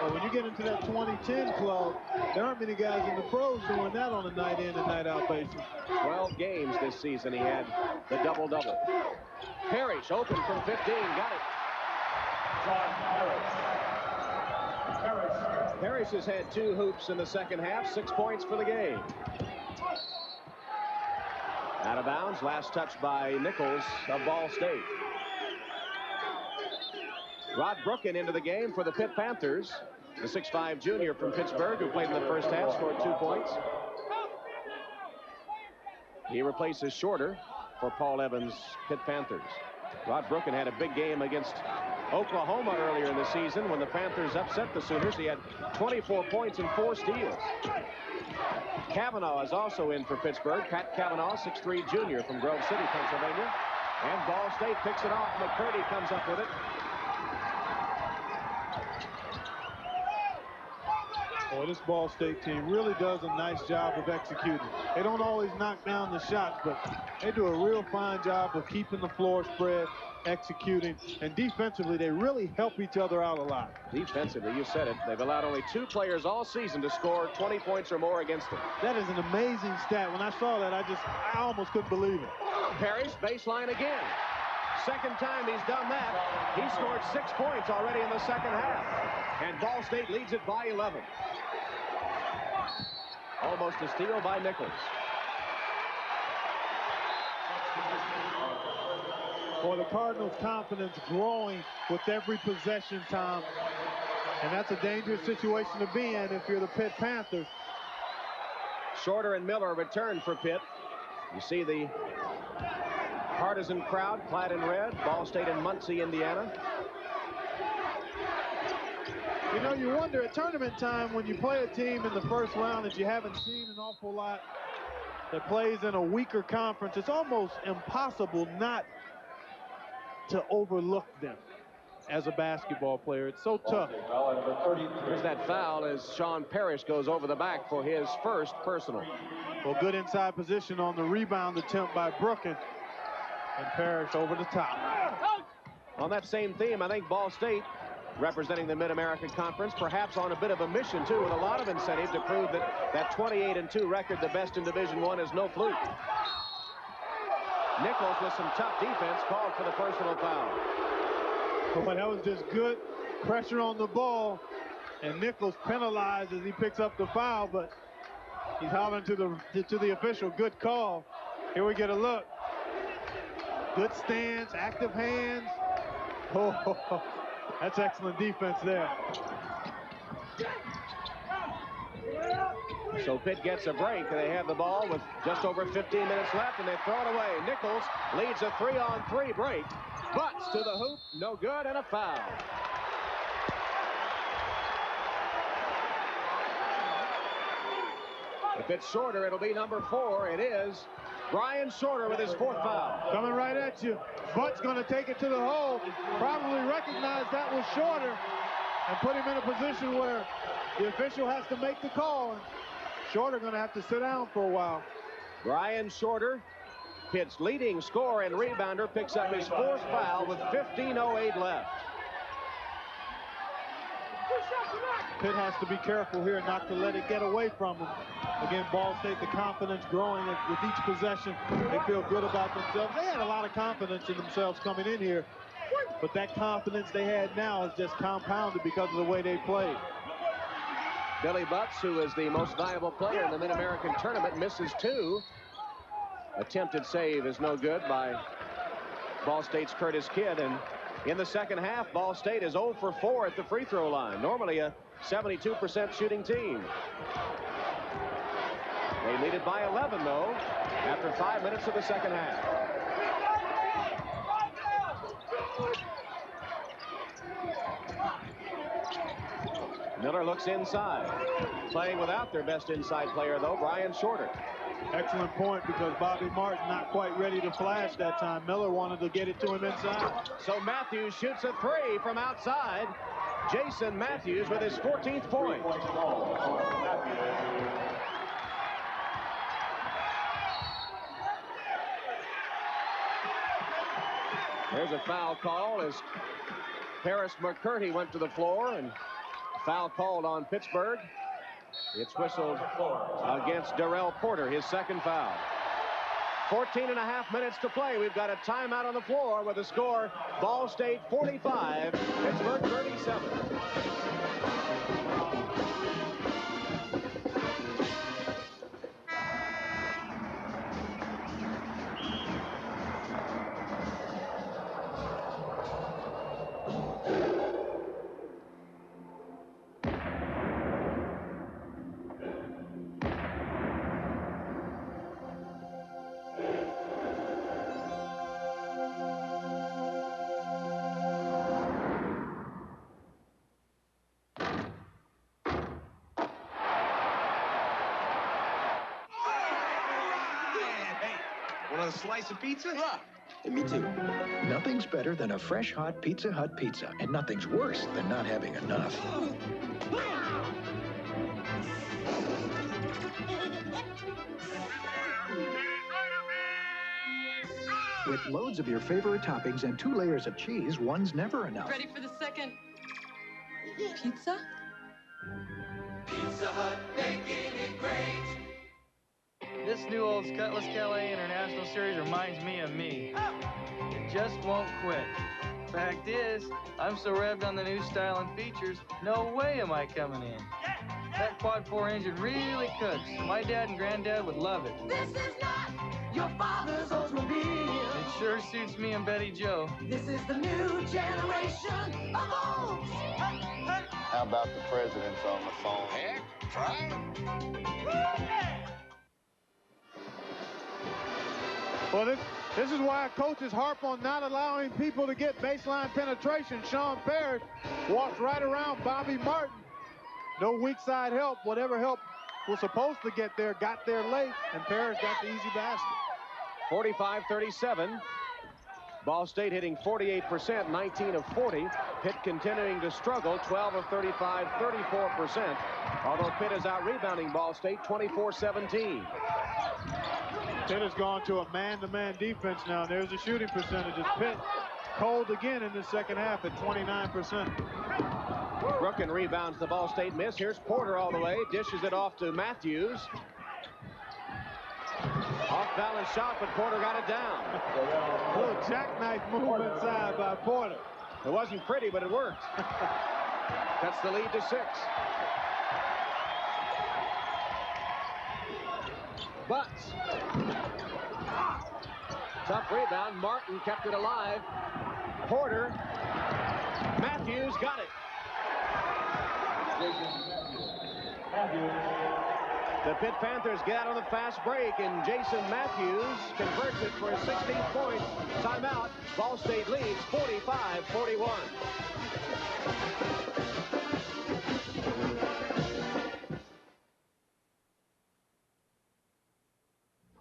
Well, when you get into that 2010 club, there aren't many guys in the pros doing that on a night-in and night-out basis. 12 games this season, he had the double-double. Parrish open from 15, got it. Parrish has had 2 hoops in the second half, 6 points for the game. Out of bounds, last touch by Nichols of Ball State. Rod Brooken into the game for the Pitt Panthers. The 6'5" junior from Pittsburgh who played in the first half, scored 2 points. He replaces Shorter for Paul Evans' Pitt Panthers. Rod Brooken had a big game against Oklahoma earlier in the season when the Panthers upset the Sooners. He had 24 points and 4 steals. Kavanaugh is also in for Pittsburgh. Pat Kavanaugh, 6'3" junior from Grove City, Pennsylvania. And Ball State picks it off. McCurdy comes up with it. Boy, this Ball State team really does a nice job of executing. They don't always knock down the shots, but they do a real fine job of keeping the floor spread, executing, and defensively, they really help each other out a lot. Defensively, you said it. They've allowed only 2 players all season to score 20 points or more against them. That is an amazing stat. When I saw that, I almost couldn't believe it. Parrish, baseline again. Second time he's done that. He scored 6 points already in the second half. And Ball State leads it by 11. Almost a steal by Nichols. Boy, the Cardinals' confidence growing with every possession, Tom. And that's a dangerous situation to be in if you're the Pitt Panthers. Shorter and Miller return for Pitt. You see the partisan crowd clad in red. Ball State in Muncie, Indiana. You know, you wonder at tournament time when you play a team in the first round that you haven't seen an awful lot that plays in a weaker conference, it's almost impossible not to overlook them as a basketball player. It's so tough. Here's that foul as Sean Parrish goes over the back for his first personal. Well, good inside position on the rebound attempt by Brooken. And Parrish over the top. On that same theme, I think Ball State, representing the Mid-American Conference, perhaps on a bit of a mission, too, with a lot of incentive to prove that 28-2 record, the best in Division I, is no fluke. Nichols with some tough defense called for the personal foul. But that was just good pressure on the ball, and Nichols penalized as he picks up the foul, but he's hollering to the official, good call. Here we get a look. Good stance, active hands. Oh, that's excellent defense there. So Pitt gets a break. They have the ball with just over 15 minutes left, and they throw it away. Nichols leads a 3-on-3 break. Butts to the hoop, no good, and a foul. If it's Shorter, it'll be number 4. It is Brian Shorter with his 4th foul. Coming right at you. Butt's going to take it to the hole. Probably recognized that was Shorter and put him in a position where the official has to make the call. And Shorter going to have to sit down for a while. Brian Shorter, Pitt's leading scorer and rebounder, picks up his 4th foul with 15:08 left. Pitt has to be careful here not to let it get away from them. Again, Ball State, the confidence growing with each possession. They feel good about themselves. They had a lot of confidence in themselves coming in here, but that confidence they had now is just compounded because of the way they played. Billy Butts, who is the most valuable player in the Mid-American Tournament, misses 2. Attempted save is no good by Ball State's Curtis Kidd. And in the second half, Ball State is 0 for 4 at the free throw line. Normally a 72% shooting team. They lead it by 11, though, after 5 minutes of the second half. Miller looks inside. Playing without their best inside player, though, Brian Shorter. Excellent point, because Bobby Martin not quite ready to flash that time. Miller wanted to get it to him inside. So Matthews shoots a 3 from outside. Jason Matthews with his 14th point. There's a foul call as Paris McCurdy went to the floor, and foul called on Pittsburgh. It's whistled against Darrell Porter, his 2nd foul. 14.5 minutes to play. We've got a timeout on the floor with the score Ball State 45, Pittsburgh 37. Want a slice of pizza? Yeah. Me too. Nothing's better than a fresh, hot Pizza Hut pizza, and nothing's worse than not having enough. With loads of your favorite toppings and 2 layers of cheese, one's never enough. Ready for the second pizza? Pizza Hut, making it great. This new Olds Cutlass Calais International Series reminds me of me. It just won't quit. Fact is, I'm so revved on the new style and features, no way am I coming in. That quad 4 engine really cooks. My dad and granddad would love it. This is not your father's Oldsmobile. It sure suits me and Betty Joe. This is the new generation of Olds. How about the president's on the phone? Heck, try it. Well, this is why coaches harp on not allowing people to get baseline penetration. Sean Parrish walks right around Bobby Martin. No weak side help. Whatever help was supposed to get there got there late, and Parrish got the easy basket. 45-37. Ball State hitting 48%, 19 of 40. Pitt continuing to struggle, 12 of 35, 34%. Although Pitt is out rebounding Ball State 24-17. Pitt has gone to a man-to-man defense now. There's the shooting percentages. Pitt cold again in the second half at 29%. Brooken rebounds the Ball State miss. Here's Porter all the way, dishes it off to Matthews. Off-balance shot, but Porter got it down. A little jackknife move inside by Porter. It wasn't pretty, but it worked. That's the lead to 6. Butts. Tough rebound. Martin kept it alive. Porter. Matthews got it. The Pitt Panthers get out on the fast break, and Jason Matthews converts it for his 16th point. Timeout. Ball State leads 45-41.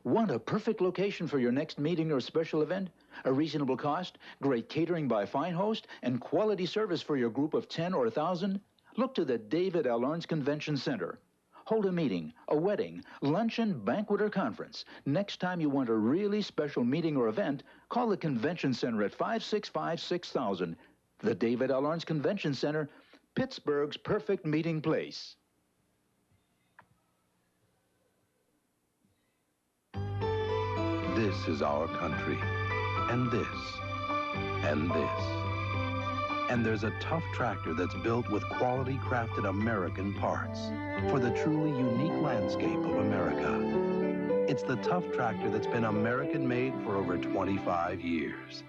Want a perfect location for your next meeting or special event? A reasonable cost, great catering by a fine host, and quality service for your group of 10 or 1,000? Look to the David L. Lawrence Convention Center. Hold a meeting, a wedding, luncheon, banquet, or conference. Next time you want a really special meeting or event, call the Convention Center at 565-6000. The David L. Lawrence Convention Center, Pittsburgh's perfect meeting place. This is our country, and this, and this. And there's a tough tractor that's built with quality crafted American parts for the truly unique landscape of America. It's the tough tractor that's been American made for over 25 years.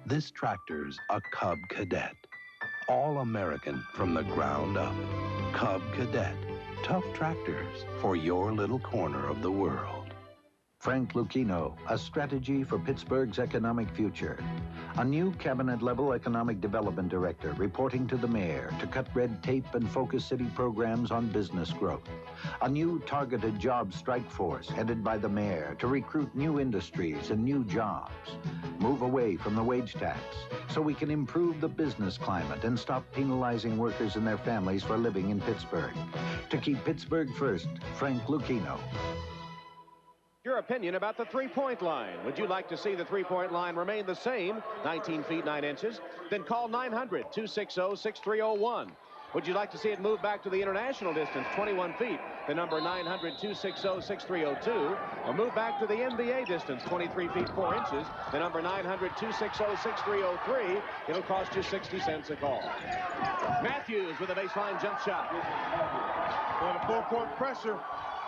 This tractor's a Cub Cadet. All American from the ground up. Cub Cadet. Tough tractors for your little corner of the world. Frank Lucchino, a strategy for Pittsburgh's economic future. A new cabinet-level economic development director reporting to the mayor to cut red tape and focus city programs on business growth. A new targeted job strike force headed by the mayor to recruit new industries and new jobs. Move away from the wage tax so we can improve the business climate and stop penalizing workers and their families for living in Pittsburgh. To keep Pittsburgh first, Frank Lucchino. Your opinion about the three-point line. Would you like to see the three-point line remain the same, 19 feet 9 inches? Then call 900-260-6301. Would you like to see it move back to the international distance, 21 feet? The number 900-260-6302. Or move back to the NBA distance, 23 feet 4 inches. The number 900-260-6303. It'll cost you 60 cents a call. Matthews with a baseline jump shot. Well, the full-court pressure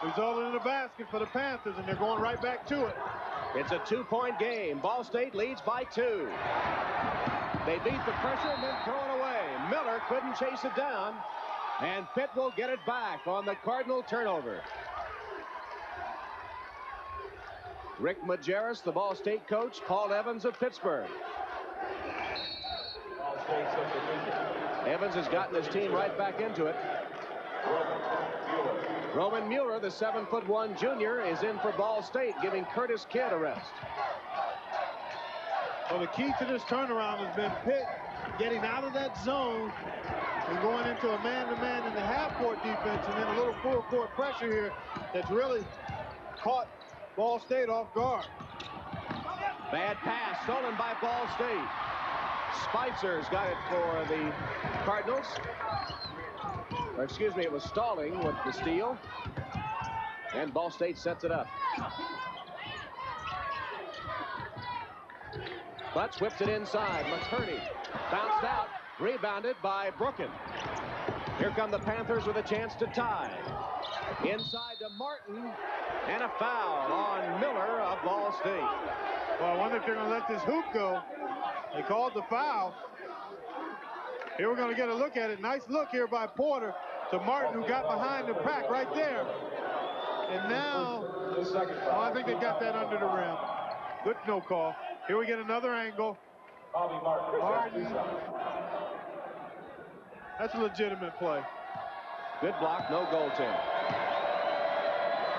resulted in a basket for the Panthers, and they're going right back to it. It's a two-point game. Ball State leads by 2. They beat the pressure and then throw it away. Miller couldn't chase it down, and Pitt will get it back on the Cardinal turnover. Rick Majerus, the Ball State coach, Paul Evans of Pittsburgh. Evans has gotten his team right back into it. Roman Mueller, the 7'1" junior, is in for Ball State, giving Curtis Kidd a rest. Well, the key to this turnaround has been Pitt getting out of that zone and going into a man-to-man in the half-court defense, and then a little full-court pressure here that's really caught Ball State off guard. Bad pass stolen by Ball State. Spicer's got it for the Cardinals. Or excuse me, it was Stalling with the steal. And Ball State sets it up. Butts whips it inside. McCurney bounced out. Rebounded by Brooken. Here come the Panthers with a chance to tie. Inside to Martin. And a foul on Miller of Ball State. Well, I wonder if they're going to let this hoop go. They called the foul. Here we're going to get a look at it. Nice look here by Porter to Martin, who got behind the pack right there. And now, oh, I think they got that under the rim. Good no call. Here we get another angle. Martin. That's a legitimate play. Good block, no goaltend.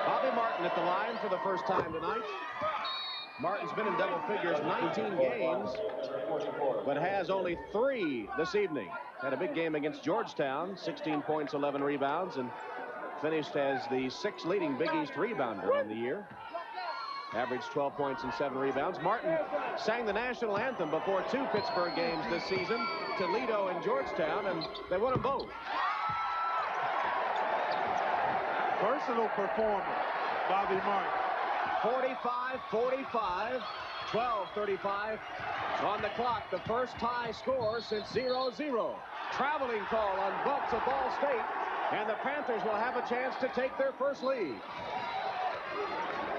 Bobby Martin at the line for the first time tonight. Martin's been in double figures 19 games, but has only 3 this evening. Had a big game against Georgetown, 16 points, 11 rebounds, and finished as the 6th leading Big East rebounder on the year. Averaged 12 points and 7 rebounds. Martin sang the national anthem before 2 Pittsburgh games this season, Toledo and Georgetown, and they won them both. Personal performance, Bobby Martin. 45-45, 12:35 on the clock. The first tie score since 0-0. Traveling call on Butts of Ball State, and the Panthers will have a chance to take their first lead.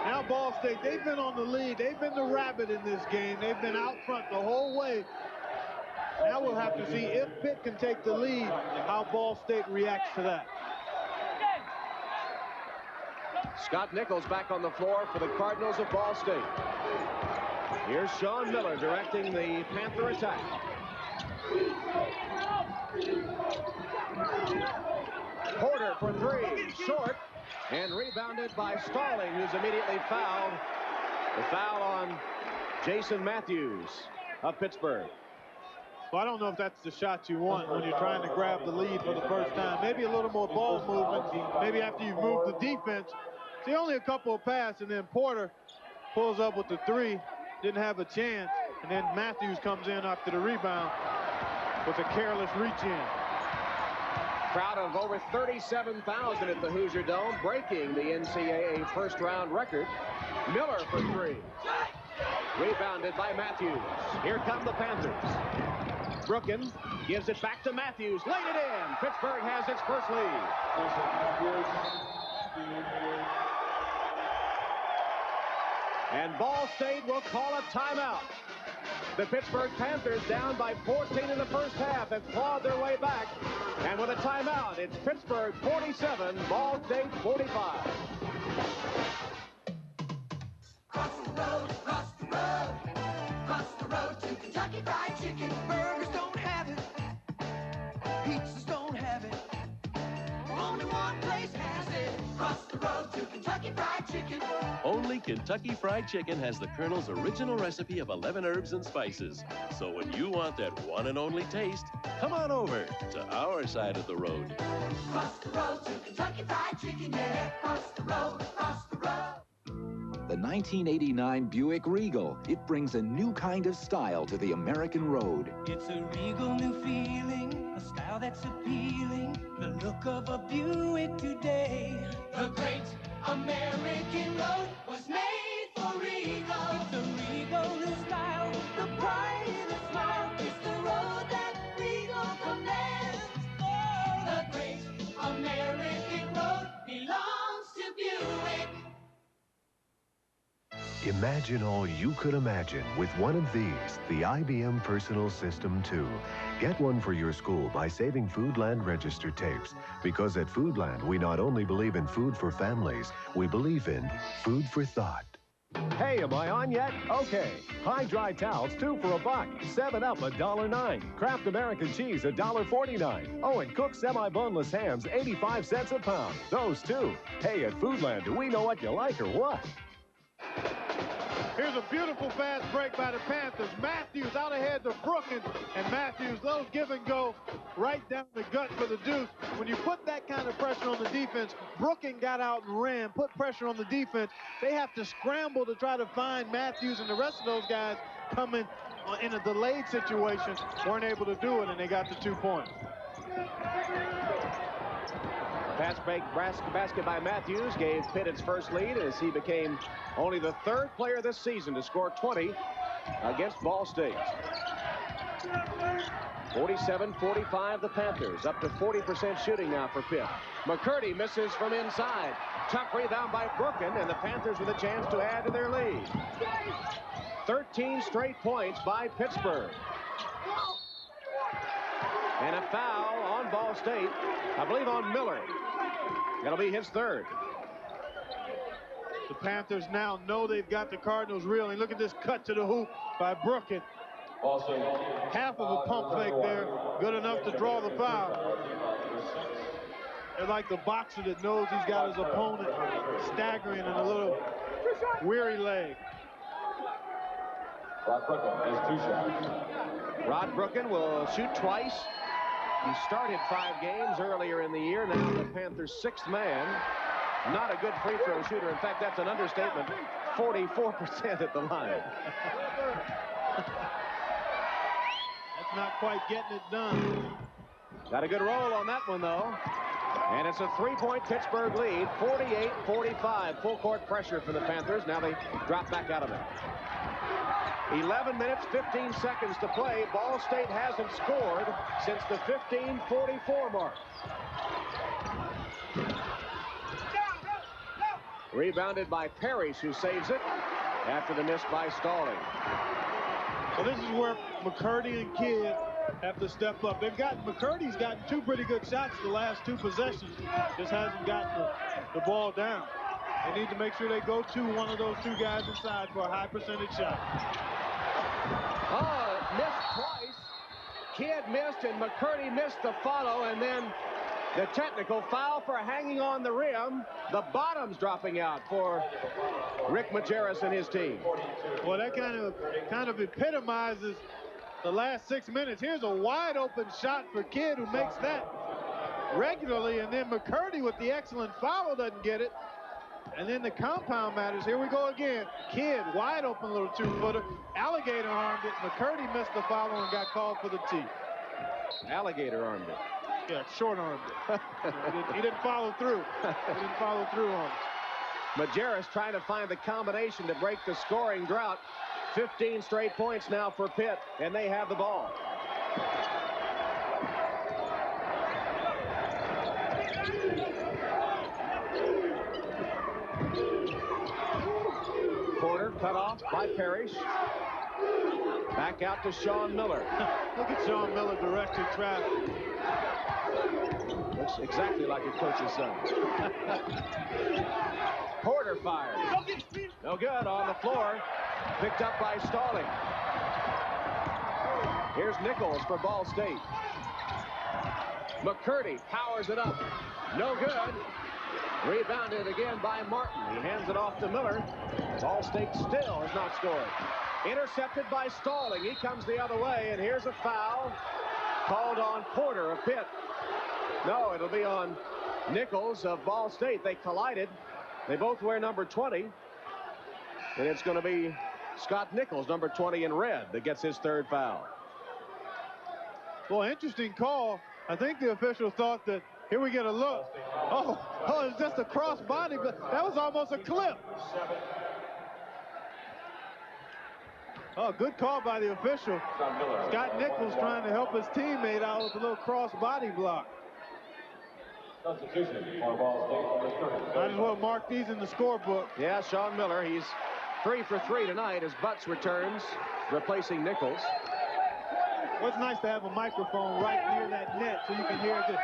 Now Ball State, they've been on the lead. They've been the rabbit in this game. They've been out front the whole way. Now we'll have to see if Pitt can take the lead, how Ball State reacts to that. Scott Nichols back on the floor for the Cardinals of Ball State. Here's Sean Miller directing the Panther attack. Porter for three, short, and rebounded by Starling, who's immediately fouled. The foul on Jason Matthews of Pittsburgh. Well, I don't know if that's the shot you want when you're trying to grab the lead for the first time. Maybe a little more ball movement. Maybe after you've moved the defense. See, only a couple of passes, and then Porter pulls up with the three. Didn't have a chance. And then Matthews comes in after the rebound with a careless reach-in. Crowd of over 37,000 at the Hoosier Dome, breaking the NCAA first-round record. Miller for three. Rebounded by Matthews. Here come the Panthers. Brooken gives it back to Matthews. Laid it in. Pittsburgh has its first lead. And Ball State will call a timeout. The Pittsburgh Panthers, down by 14 in the first half, have clawed their way back. And with a timeout, it's Pittsburgh 47, Ball State 45. Cross the road, cross the road, cross the road to Kentucky Fried Chicken. Burgers don't have it, pizzas don't have it, only one place has it. Cross the road to Kentucky Fried Chicken. Only Kentucky Fried Chicken has the Colonel's original recipe of 11 herbs and spices. So when you want that one and only taste, come on over to our side of the road. Cross the road to Kentucky Fried Chicken, yeah. Cross the road, cross the road. The 1989 Buick Regal. It brings a new kind of style to the American road. It's a regal new feeling, a style that's appealing, the look of a Buick today. The great American road was made for Regal. It's a Regal new style, the pride and the smile. It's the road that Regal commands. Oh, the great American road belongs to Buick. Imagine all you could imagine with one of these, the IBM Personal System 2. Get one for your school by saving Foodland register tapes. Because at Foodland, we not only believe in food for families, we believe in food for thought. Hey, am I on yet? Okay. High Dry Towels, 2 for $1. 7-Up, $1.09. Kraft American Cheese, $1.49. Oh, and Cook Semi-Boneless Hams, 85 cents a pound. Those two. Hey, at Foodland, do we know what you like or what? Here's a beautiful fast break by the Panthers. Matthews out ahead to Brooken, and Matthews, little give and go right down the gut for the deuce. When you put that kind of pressure on the defense, Brooken got out and ran, put pressure on the defense. They have to scramble to try to find Matthews, and the rest of those guys coming in a delayed situation weren't able to do it, and they got the 2 points. Pass break basket by Matthews gave Pitt its first lead as he became only the 3rd player this season to score 20 against Ball State. 47-45 the Panthers, up to 40% shooting now for Pitt. McCurdy misses from inside. Tough rebound by Brooken, and the Panthers with a chance to add to their lead. 13 straight points by Pittsburgh. And a foul on Ball State, I believe on Miller. That'll be his 3rd. The Panthers now know they've got the Cardinals reeling. Look at this cut to the hoop by Brooken. Half of a pump fake there, good enough to draw the foul. They're like the boxer that knows he's got his opponent staggering in a little weary leg. Rod Brooken has 2 shots. Rod Brooken will shoot twice. He started 5 games earlier in the year. Now the Panthers' 6th man. Not a good free throw shooter. In fact, that's an understatement. 44% at the line. That's not quite getting it done. Got a good roll on that one, though. And it's a 3-point Pittsburgh lead, 48-45. Full court pressure for the Panthers. Now they drop back out of it. 11 minutes, 15 seconds to play. Ball State hasn't scored since the 15:44 mark. Rebounded by Parrish, who saves it after the miss by Starling. Well, this is where McCurdy and Kidd have to step up. McCurdy's gotten 2 pretty good shots the last 2 possessions. Just hasn't gotten the ball down. They need to make sure they go to one of those two guys inside for a high percentage shot. Oh, missed twice. Kidd missed and McCurdy missed the follow, and then the technical foul for hanging on the rim. The bottom's dropping out for Rick Majerus and his team. Well, that kind of epitomizes the last 6 minutes. Here's a wide open shot for Kidd, who makes that regularly, and then McCurdy with the excellent foul doesn't get it. And then the compound matters. Here we go again. Kidd, wide open little two-footer. Alligator armed it. McCurdy missed the foul and got called for the tee. Alligator armed it. Yeah, short armed it. He didn't follow through. He didn't follow through on it. Majerus trying to find the combination to break the scoring drought. 15 straight points now for Pitt, and they have the ball. Porter cut off by Parrish. Back out to Sean Miller. Look at Sean Miller directing traffic. Looks exactly like a coach's son. Porter fires. No good on the floor. Picked up by Stalling. Here's Nichols for Ball State. McCurdy powers it up. No good. Rebounded again by Martin. He hands it off to Miller. Ball State still has not scored. Intercepted by Stalling. He comes the other way, and here's a foul called on Porter of Pitt. No, it'll be on Nichols of Ball State. They collided. They both wear number 20. And it's going to be Scott Nichols, number 20 in red, that gets his third foul. Well, interesting call. I think the official thought that here we get a look. Oh, it's just a cross body, but that was almost a clip. Oh, good call by the official. Scott Nichols trying to help his teammate out with a little cross body block. Might as well mark these in the scorebook. Yeah, Sean Miller, he's 3 for 3 tonight as Butts returns, replacing Nichols. Well, it's nice to have a microphone right near that net so you can hear it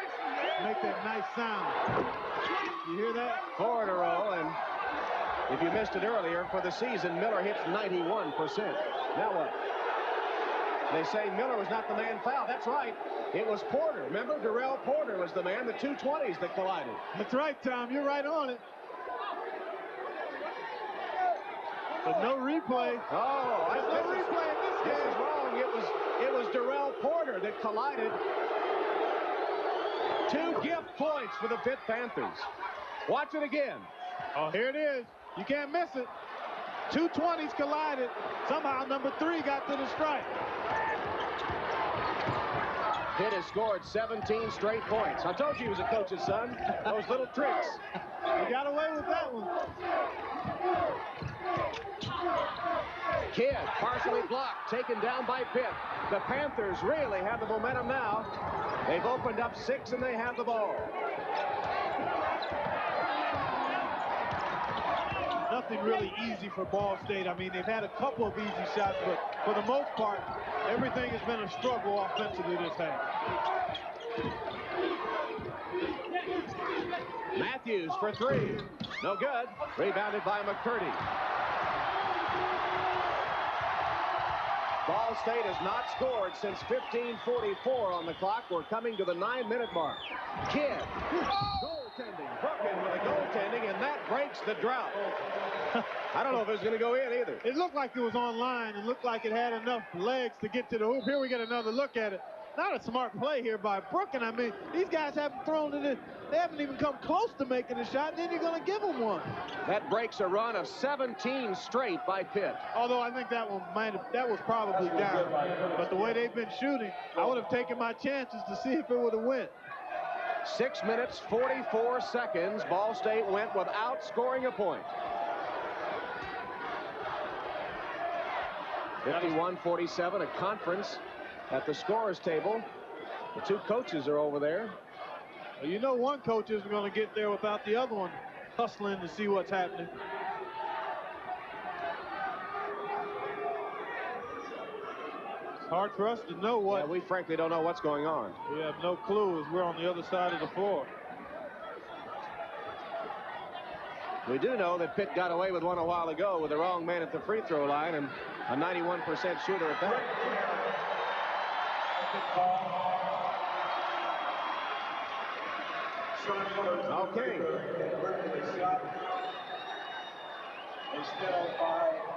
make that nice sound. You hear that? 4 in a row, and if you missed it earlier, for the season, Miller hits 91%. Now what? They say Miller was not the man fouled. That's right. It was Porter. Remember, Darrell Porter was the man, the 220s that collided. That's right, Tom. You're right on it. But no replay. Oh, there's no replay in this game. This is wrong. It was Darrell Porter that collided. 2 gift points for the Pitt Panthers. Watch it again. Oh, here it is. You can't miss it. 2 20s collided. Somehow number 3 got to the strike. Pitt has scored 17 straight points. I told you he was a coach's son. Those little tricks. He got away with that one. Kidd partially blocked, taken down by Pitt. The Panthers really have the momentum now. They've opened up 6 and they have the ball. Nothing really easy for Ball State. I mean, they've had a couple of easy shots, but for the most part, everything has been a struggle offensively this half. Matthews for 3. No good. Rebounded by McCurdy. Ball State has not scored since 15:44 on the clock. We're coming to the 9-minute mark. Kidd. Goaltending. Brooklyn with a goaltending, and that breaks the drought. I don't know if it was going to go in either. It looked like it was on line. It looked like it had enough legs to get to the hoop. Here we get another look at it. Not a smart play here by Brooklyn. I mean, these guys haven't thrown it in. They haven't even come close to making a shot, and then you're going to give them one. That breaks a run of 17 straight by Pitt. Although I think that one that was probably down. But the way they've been shooting, I would have taken my chances to see if it would have went. 6 minutes, 44 seconds. Ball State went without scoring a point. 51-47, a conference at the scorer's table. The 2 coaches are over there. Well, you know one coach isn't going to get there without the other one hustling to see what's happening. It's hard for us to know what. Yeah, we frankly don't know what's going on. We have no clue as we're on the other side of the floor. We do know that Pitt got away with one a while ago with the wrong man at the free throw line and a 91% shooter at that. Okay.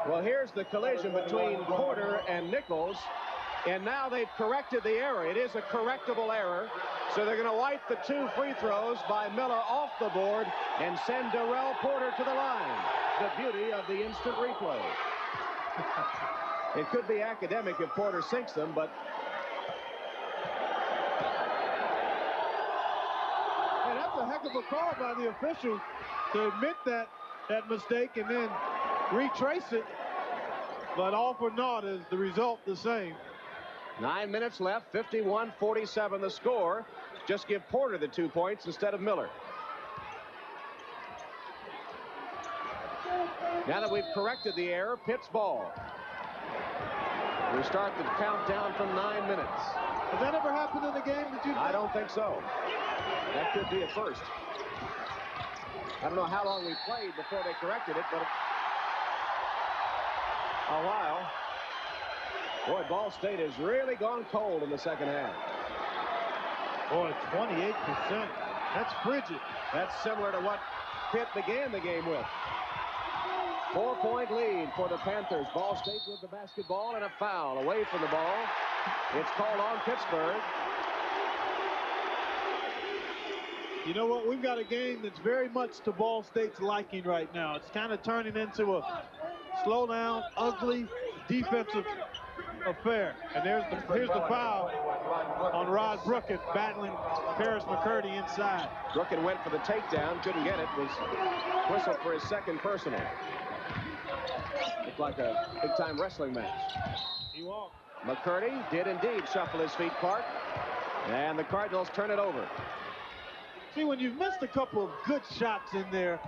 Well, here's the collision between Porter and Nichols. And now they've corrected the error. It is a correctable error. So they're going to wipe the 2 free throws by Miller off the board and send Darrell Porter to the line. The beauty of the instant replay. It could be academic if Porter sinks them, but hey, that's a heck of a call by the officials to admit that mistake and then retrace it. But all for naught is the result the same. 9 minutes left, 51-47 the score. Just give Porter the 2 points instead of Miller. Now that we've corrected the error, Pitt's ball. We start the countdown from 9 minutes. Has that ever happened in a game that you? I don't think so. That could be a first. I don't know how long we played before they corrected it, but a while. Boy, Ball State has really gone cold in the second half. Boy, 28%. That's frigid. That's similar to what Pitt began the game with. 4-point lead for the Panthers. Ball State with the basketball and a foul away from the ball. It's called on Pittsburgh. You know what? We've got a game that's very much to Ball State's liking right now. It's kind of turning into a slow down, ugly, defensive affair. And here's the foul on Rod Brookett battling Paris McCurdy inside. Brookett went for the takedown, couldn't get it, was whistled for his second personal. Looked like a big-time wrestling match. He walked. McCurdy did indeed shuffle his feet, Clark, and the Cardinals turn it over. See, when you've missed a couple of good shots in there,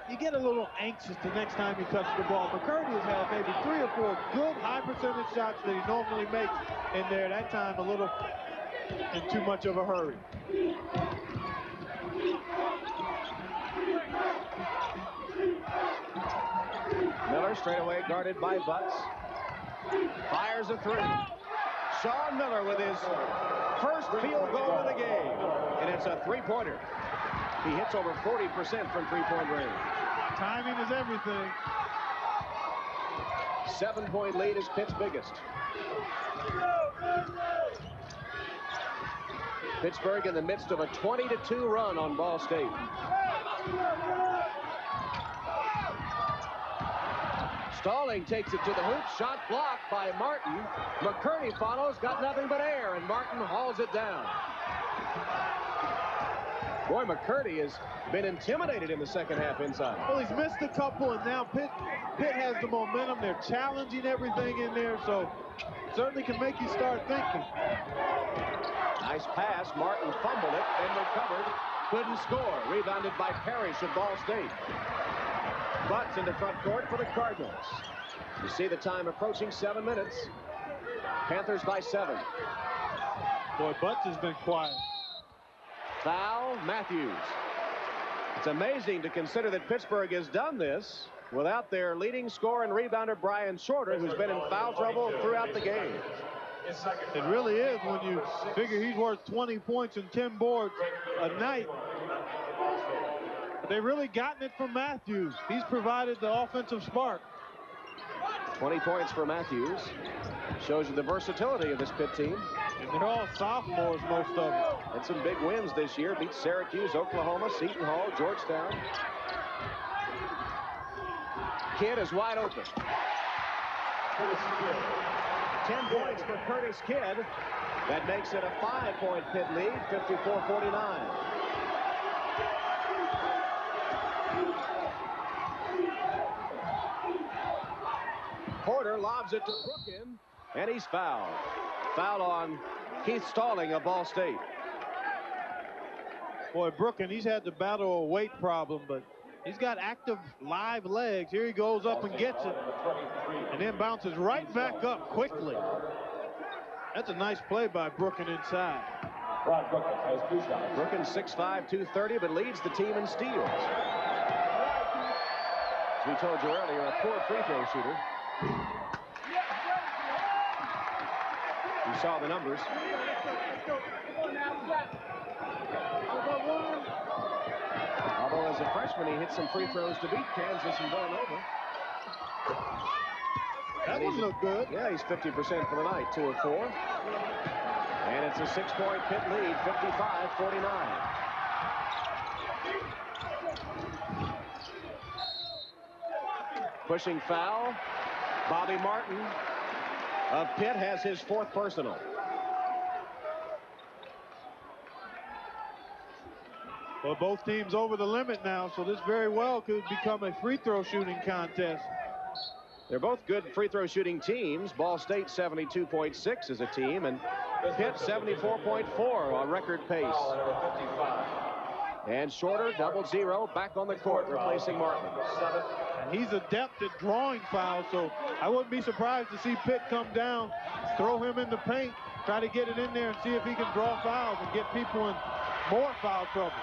you get a little anxious the next time you touch the ball. McCurdy has had maybe 3 or 4 good high-percentage shots that he normally makes in there. That time a little in too much of a hurry. Miller straight away guarded by Butts. Fires a 3. Sean Miller with his first field goal of the game. And it's a 3-pointer. He hits over 40% from 3-point range. Timing is everything. 7-point lead is Pitt's biggest. Pittsburgh in the midst of a 20-2 run on Ball State. Stalling takes it to the hoop. Shot blocked by Martin. McCurdy follows. Got nothing but air, and Martin hauls it down. Boy, McCurdy has been intimidated in the second half inside. Well, he's missed a couple, and now Pitt has the momentum. They're challenging everything in there, so certainly can make you start thinking. Nice pass. Martin fumbled it and recovered. Couldn't score. Rebounded by Parrish of Ball State. Butts into front court for the Cardinals. You see the time approaching 7 minutes. Panthers by 7. Boy, Butts has been quiet. Foul, Matthews. It's amazing to consider that Pittsburgh has done this without their leading scorer and rebounder, Brian Shorter, who's been in foul trouble throughout the game. It really is when you figure he's worth 20 points and 10 boards a night. But they've really gotten it from Matthews. He's provided the offensive spark. 20 points for Matthews. Shows you the versatility of this Pitt team. And they're all sophomores, most of them. And some big wins this year. Beat Syracuse, Oklahoma, Seton Hall, Georgetown. Kidd is wide open. 10 points for Curtis Kidd. That makes it a 5-point Pitt lead, 54-49. Porter lobs it to Brookin, and he's fouled. Foul on Keith Stalling of Ball State. Boy, Brookin, he's had to battle a weight problem, but he's got active live legs. Here he goes up and gets it, and then bounces right back up quickly. That's a nice play by Brookin inside. Brookin 6'5", 230, but leads the team in steals. we told you earlier, a poor free throw shooter. You saw the numbers. Although as a freshman, he hit some free throws to beat Kansas and Villanova. That one looked good. Yeah, he's 50% for the night, 2 of 4. And it's a 6-point Pitt lead, 55-49. Pushing foul. Bobby Martin of Pitt has his 4th personal. Well, both teams over the limit now, so this very well could become a free throw shooting contest. They're both good free throw shooting teams. Ball State 72.6 as a team, and Pitt 74.4 on record pace. And Shorter, 0-0, back on the court, replacing Martin. And he's adept at drawing fouls, so I wouldn't be surprised to see Pitt come down, throw him in the paint, try to get it in there and see if he can draw fouls and get people in more foul trouble.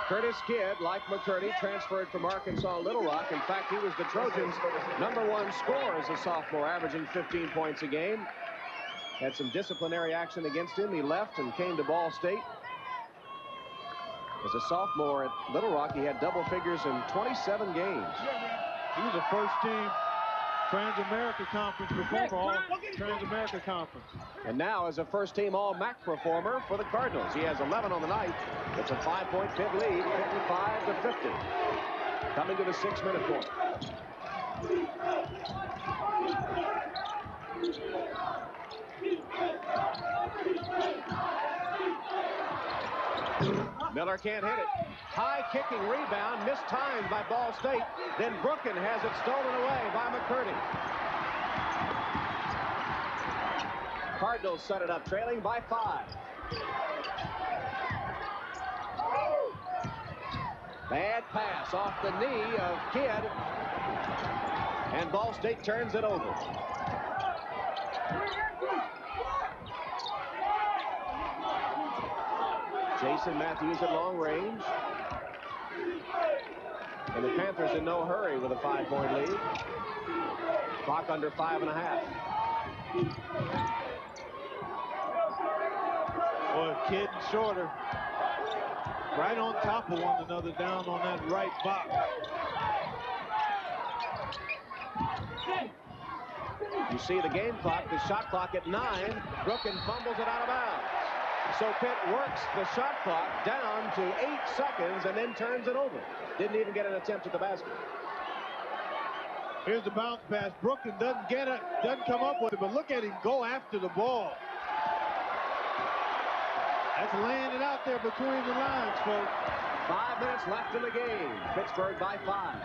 Curtis Kidd, like McCurdy, transferred from Arkansas Little Rock. In fact, he was the Trojans' #1 scorer as a sophomore, averaging 15 points a game. Had some disciplinary action against him. He left and came to Ball State. As a sophomore at Little Rock, he had double figures in 27 games. He was a first-team Trans-America Conference performer, all Trans-America Conference. And now as a first-team All-MAC performer for the Cardinals. He has 11 on the night. It's a 5-point Pitt lead, 55-50. Coming to the 6-minute point. Miller can't hit it. High kicking rebound, mistimed by Ball State. Then Brooken has it stolen away by McCurdy. Cardinals set it up, trailing by 5. Bad pass off the knee of Kidd. And Ball State turns it over. Jason Matthews at long range. And the Panthers in no hurry with a 5-point lead. Clock under 5.5. Boy, Kidd and Shorter right on top of one another down on that right box. You see the game clock, the shot clock at 9. Brooken fumbles it out of bounds. So Pitt works the shot clock down to 8 seconds and then turns it over. Didn't even get an attempt at the basket. Here's the bounce pass. Brooken doesn't get it, doesn't come up with it, but look at him go after the ball. That's laying it out there between the lines, folks. 5 minutes left in the game. Pittsburgh by 5.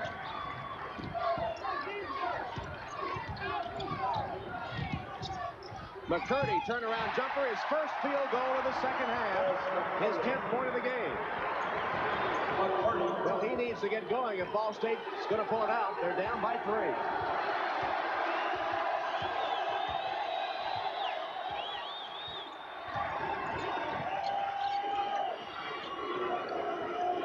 McCurdy, turnaround jumper, his first field goal of the second half. His 10th point of the game. Well, he needs to get going if Ball State is going to pull it out. They're down by 3.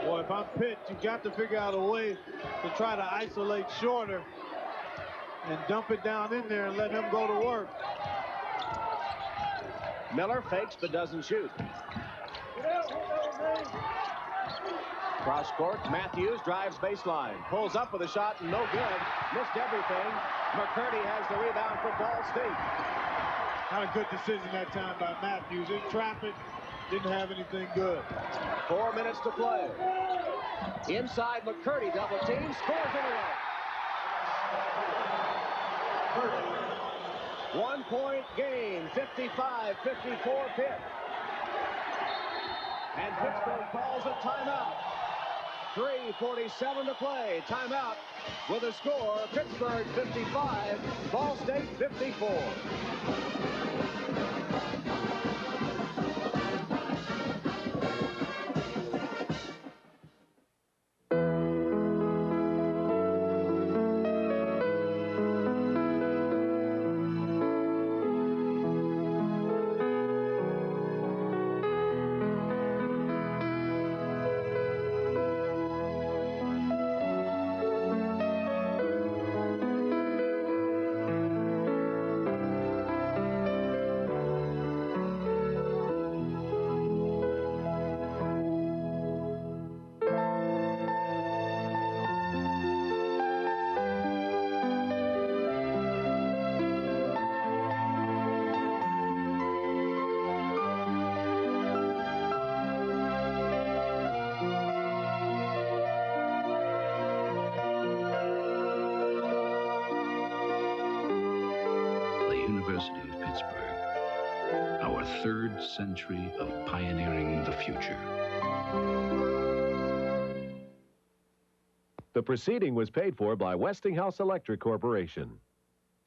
Boy, if I'm Pitt, you've got to figure out a way to try to isolate Shorter and dump it down in there and let him go to work. Miller fakes but doesn't shoot. Cross court, Matthews drives baseline. Pulls up with a shot, no good. Missed everything. McCurdy has the rebound for Ball State. Not a good decision that time by Matthews. In traffic, didn't have anything good. 4 minutes to play. Inside McCurdy, double team, scores anyway. 1-point game, 55-54 Pitt. And Pittsburgh calls a timeout. 3:47 to play. Timeout with a score, Pittsburgh 55, Ball State 54. University of Pittsburgh. Our third century of pioneering the future. The proceeding was paid for by Westinghouse Electric Corporation.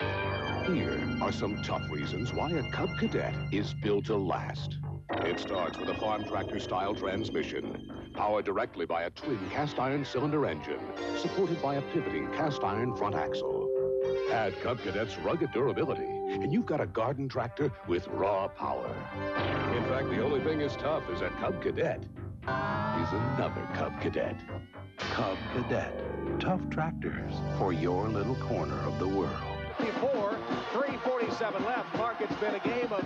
Here are some tough reasons why a Cub Cadet is built to last. It starts with a farm tractor-style transmission, powered directly by a twin cast-iron cylinder engine, supported by a pivoting cast-iron front axle. Add Cub Cadet's rugged durability, and you've got a garden tractor with raw power. In fact, the only thing as tough as a Cub Cadet is another Cub Cadet. Cub Cadet. Tough tractors for your little corner of the world. 3:47 left. Mark, it's been a game of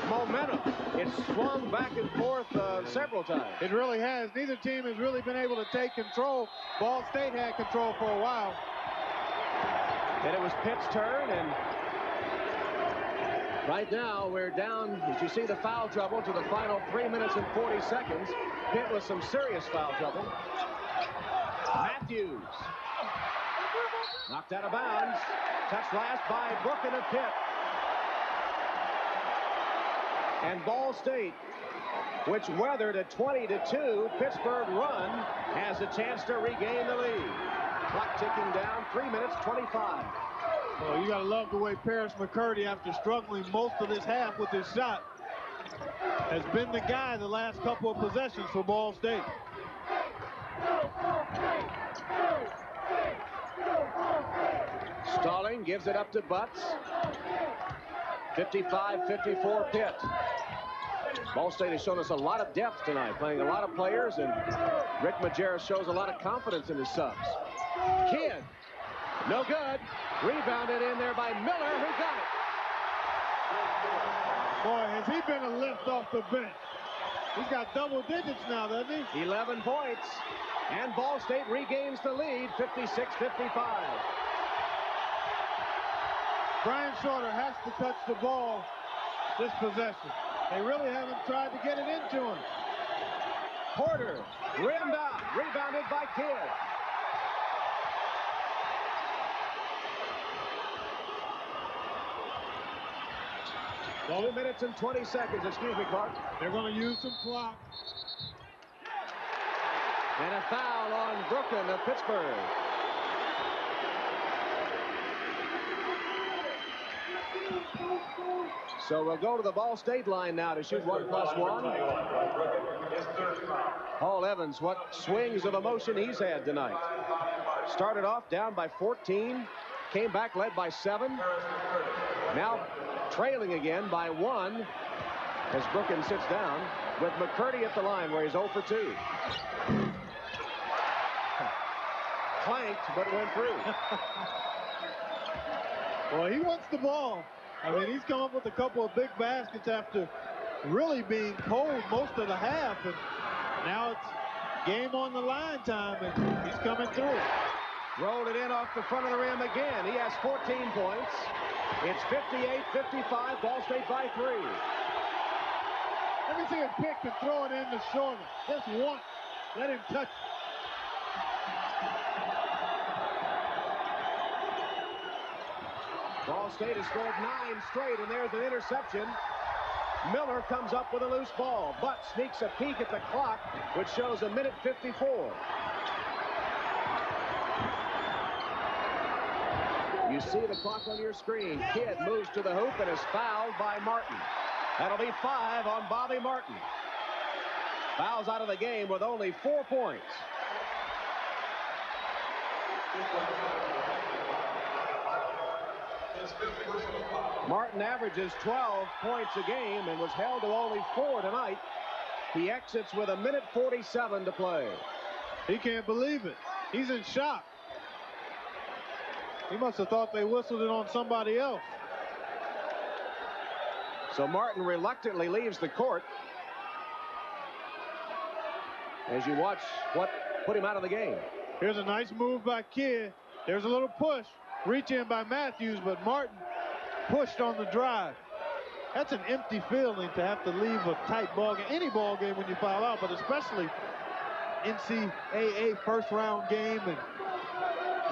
momentum. It's swung back and forth several times. It really has. Neither team has really been able to take control. Ball State had control for a while. And it was Pitt's turn, and right now we're down, as you see, the foul trouble to the final 3 minutes and 40 seconds. Pitt with some serious foul trouble. Matthews. Knocked out of bounds. Touched last by Brooken of Pitt. And Ball State, which weathered a 20-2 Pittsburgh run, has a chance to regain the lead. Clock ticking down, 3 minutes, 25. Well, you got to love the way Paris McCurdy, after struggling most of this half with his shot, has been the guy the last couple of possessions for Ball State. Stalling gives it up to Butts. 55-54 Pitt. Ball State has shown us a lot of depth tonight, playing a lot of players, and Rick Majerus shows a lot of confidence in his subs. Kidd, no good. Rebounded in there by Miller, who got it. Boy, has he been a lift off the bench. He's got double digits now, doesn't he? 11 points. And Ball State regains the lead, 56-55. Brian Shorter has to touch the ball this possession. They really haven't tried to get it into him. Porter, rimmed out, rebounded by Kidd. Well, 2 minutes and 20 seconds, excuse me, Clark. They're going to use some clock. And a foul on Brooken of Pittsburgh. So we'll go to the Ball State line now to shoot 1+1. Paul Evans, what swings of emotion he's had tonight. Started off down by 14, came back led by 7. Now trailing again by 1 as Brooken sits down with McCurdy at the line where he's 0 for 2. Clanked, but went through. Well, he wants the ball. I mean, he's come up with a couple of big baskets after really being cold most of the half. And now it's game on the line time, and he's coming through. Rolled it in off the front of the rim again. He has 14 points. It's 58-55, Ball State by 3. Let me see if Pitt can throw it in the shoulder. Just once. Let him touch it. Ball State has scored 9 straight, and there's an interception. Miller comes up with a loose ball, but sneaks a peek at the clock, which shows 1:54. You see the clock on your screen. Kidd moves to the hoop and is fouled by Martin. That'll be 5 on Bobby Martin. Fouls out of the game with only 4 points. Martin averages 12 points a game and was held to only 4 tonight. He exits with 1:47 to play. He can't believe it. He's in shock. He must have thought they whistled it on somebody else. So Martin reluctantly leaves the court. As you watch what put him out of the game. Here's a nice move by Kidd. There's a little push. Reach in by Matthews, but Martin pushed on the drive. That's an empty feeling to have to leave a tight ball game. Any ball game when you foul out, but especially NCAA first round game and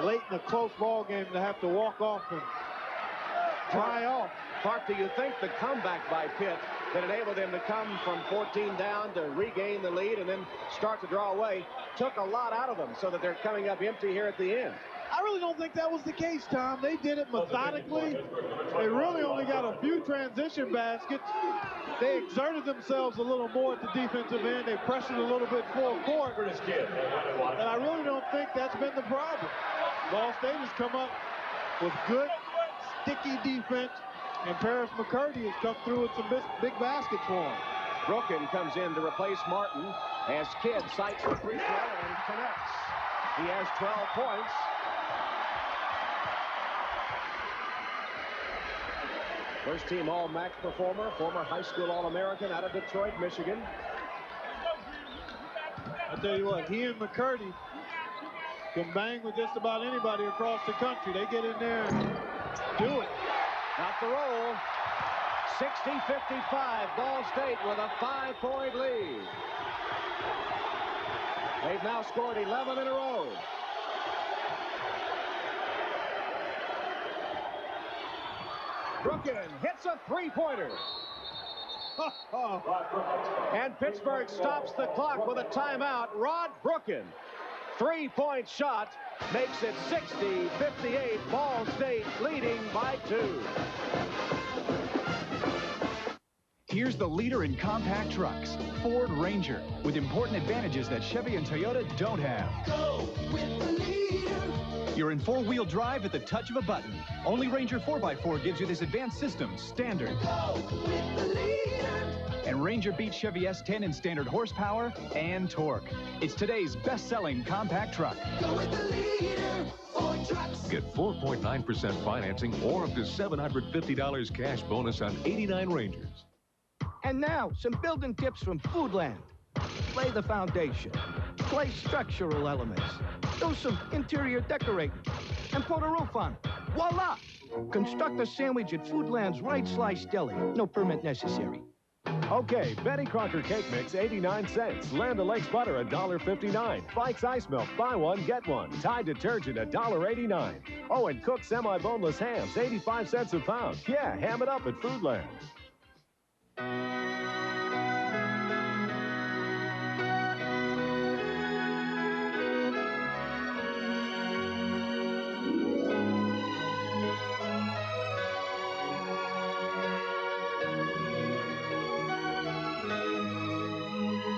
late in a close ball game to have to walk off and dry off. Clark, do you think the comeback by Pitt that enabled them to come from 14 down to regain the lead and then start to draw away took a lot out of them so that they're coming up empty here at the end? I really don't think that was the case, Tom. They did it methodically. They really only got a few transition baskets. They exerted themselves a little more at the defensive end. They pressured a little bit full court. And I really don't think that's been the problem. Ball State has come up with good, sticky defense, and Paris McCurdy has come through with some big baskets for him. Brooken comes in to replace Martin as Kidd sights the free throw and connects. He has 12 points. First team All-MAC performer, former high school All-American out of Detroit, Michigan. I'll tell you what, he and McCurdy can bang with just about anybody across the country. They get in there and do it. Not the roll. 60-55, Ball State with a 5-point lead. They've now scored 11 in a row. Brooken hits a three-pointer. And Pittsburgh stops the clock with a timeout. Rod Brooken, three-point shot, makes it 60-58. Ball State leading by 2. Here's the leader in compact trucks, Ford Ranger, with important advantages that Chevy and Toyota don't have. Go with the leader. You're in four-wheel drive at the touch of a button. Only Ranger 4x4 gives you this advanced system, standard. Go with the leader. And Ranger beats Chevy S10 in standard horsepower and torque. It's today's best-selling compact truck. Go with the leader. Ford trucks. Get 4.9% financing or up to $750 cash bonus on 89 Rangers. And now, some building tips from Foodland. Lay the foundation. Place structural elements. Do some interior decorating. And put a roof on. Voila! Construct a sandwich at Foodland's Right Slice Deli. No permit necessary. Okay, Betty Crocker Cake Mix, 89 cents. Land O'Lakes Butter, $1.59. Fikes Ice Milk, buy one, get one. Tide Detergent, $1.89. Oh, and Cook Semi-Boneless Hams, 85 cents a pound. Yeah, ham it up at Foodland.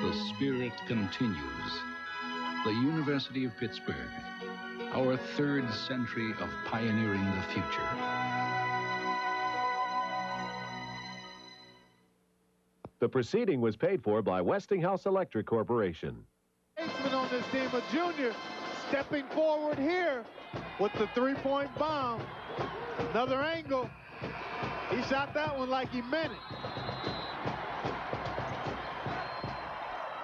The spirit continues. The University of Pittsburgh, our third century of pioneering the future. The proceeding was paid for by Westinghouse Electric Corporation. Baseman on this team, a junior, stepping forward here with the three-point bomb. Another angle. He shot that one like he meant it.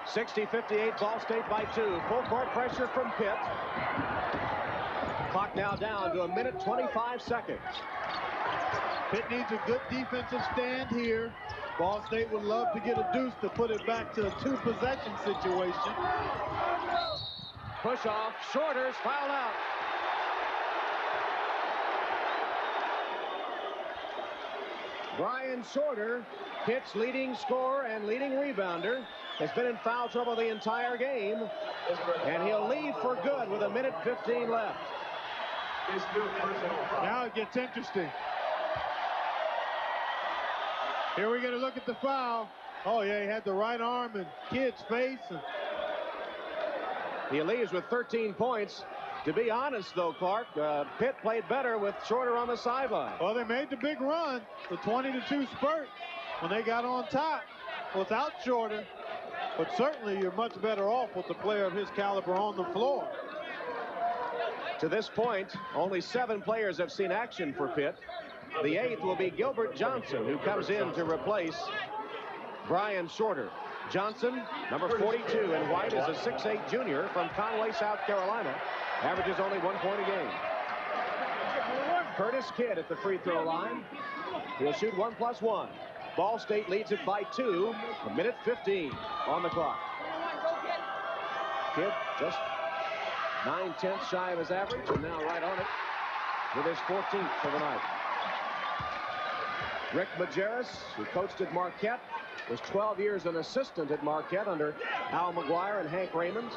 60-58, Ball State by 2. Full court pressure from Pitt. Clock now down to 1:25 seconds. Pitt needs a good defensive stand here. Ball State would love to get a deuce to put it back to a two-possession situation. Push off, Shorter's fouled out. Brian Shorter, Pitt's leading scorer and leading rebounder, has been in foul trouble the entire game, and he'll leave for good with 1:15 left. Now it gets interesting. Here we get a look at the foul. Oh, yeah, he had the right arm in Kidd's face. He leaves with 13 points. To be honest, though, Clark, Pitt played better with Shorter on the sideline. Well, they made the big run, the 20-2 spurt, when they got on top without Shorter. But certainly you're much better off with a player of his caliber on the floor. To this point, only 7 players have seen action for Pitt. The 8th will be Gilbert Johnson, who comes in to replace Brian Shorter. Johnson, number 42 in white, is a 6'8 junior from Conway, South Carolina. Averages only 1 point a game. Curtis Kidd at the free throw line. He'll shoot 1+1. Ball State leads it by 2. 1:15 on the clock. Kidd just 9/10 shy of his average, and now right on it with his 14th for the night. Rick Majerus, who coached at Marquette, was 12 years an assistant at Marquette under Al McGuire and Hank Raymond.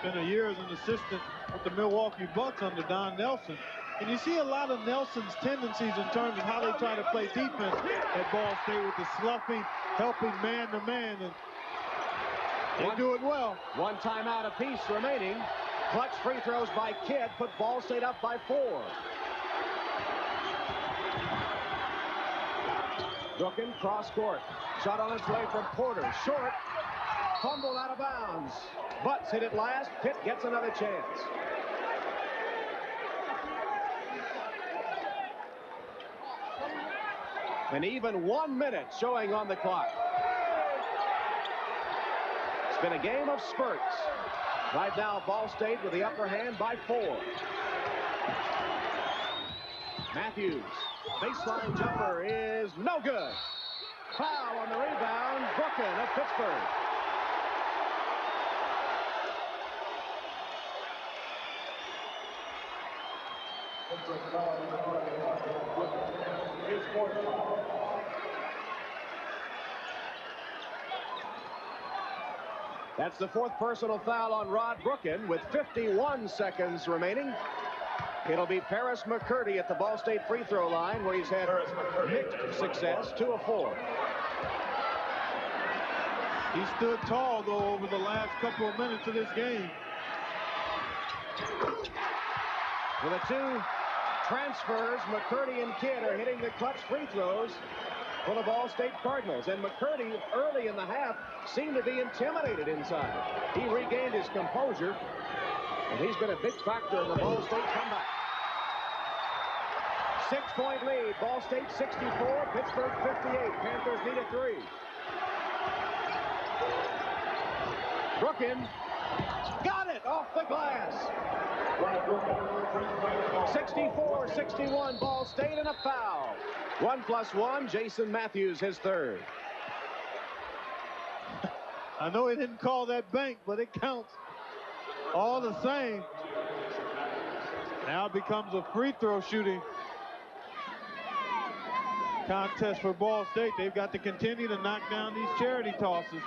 Been a year as an assistant with the Milwaukee Bucks under Don Nelson. And you see a lot of Nelson's tendencies in terms of how they try to play defense at Ball State with the sluffing, helping man-to-man, and they do it well. One timeout apiece remaining. Clutch free throws by Kidd put Ball State up by 4. Brooken, cross court. Shot on its way from Porter. Short. Fumbled out of bounds. Butts hit it last. Pitt gets another chance. And even 1 minute showing on the clock. It's been a game of spurts. Right now, Ball State with the upper hand by 4. Matthews. Baseline jumper is no good. Foul on the rebound. Brooken of Pittsburgh. That's the 4th personal foul on Rod Brooken with 51 seconds remaining. It'll be Paris McCurdy at the Ball State free throw line, where he's had mixed success, 2 of 4. He stood tall, though, over the last couple of minutes of this game. With the 2 transfers, McCurdy and Kidd are hitting the clutch free throws for the Ball State Cardinals. And McCurdy, early in the half, seemed to be intimidated inside. He regained his composure, and he's been a big factor in the Ball State comeback. 6-point lead. Ball State 64, Pittsburgh 58. Panthers need a 3. Brooken got it off the glass. 64-61, Ball State, and a foul. 1+1, Jason Matthews, his 3rd. I know he didn't call that bank, but it counts all the same. Now it becomes a free throw shooting contest for Ball State. They've got to continue to knock down these charity tosses.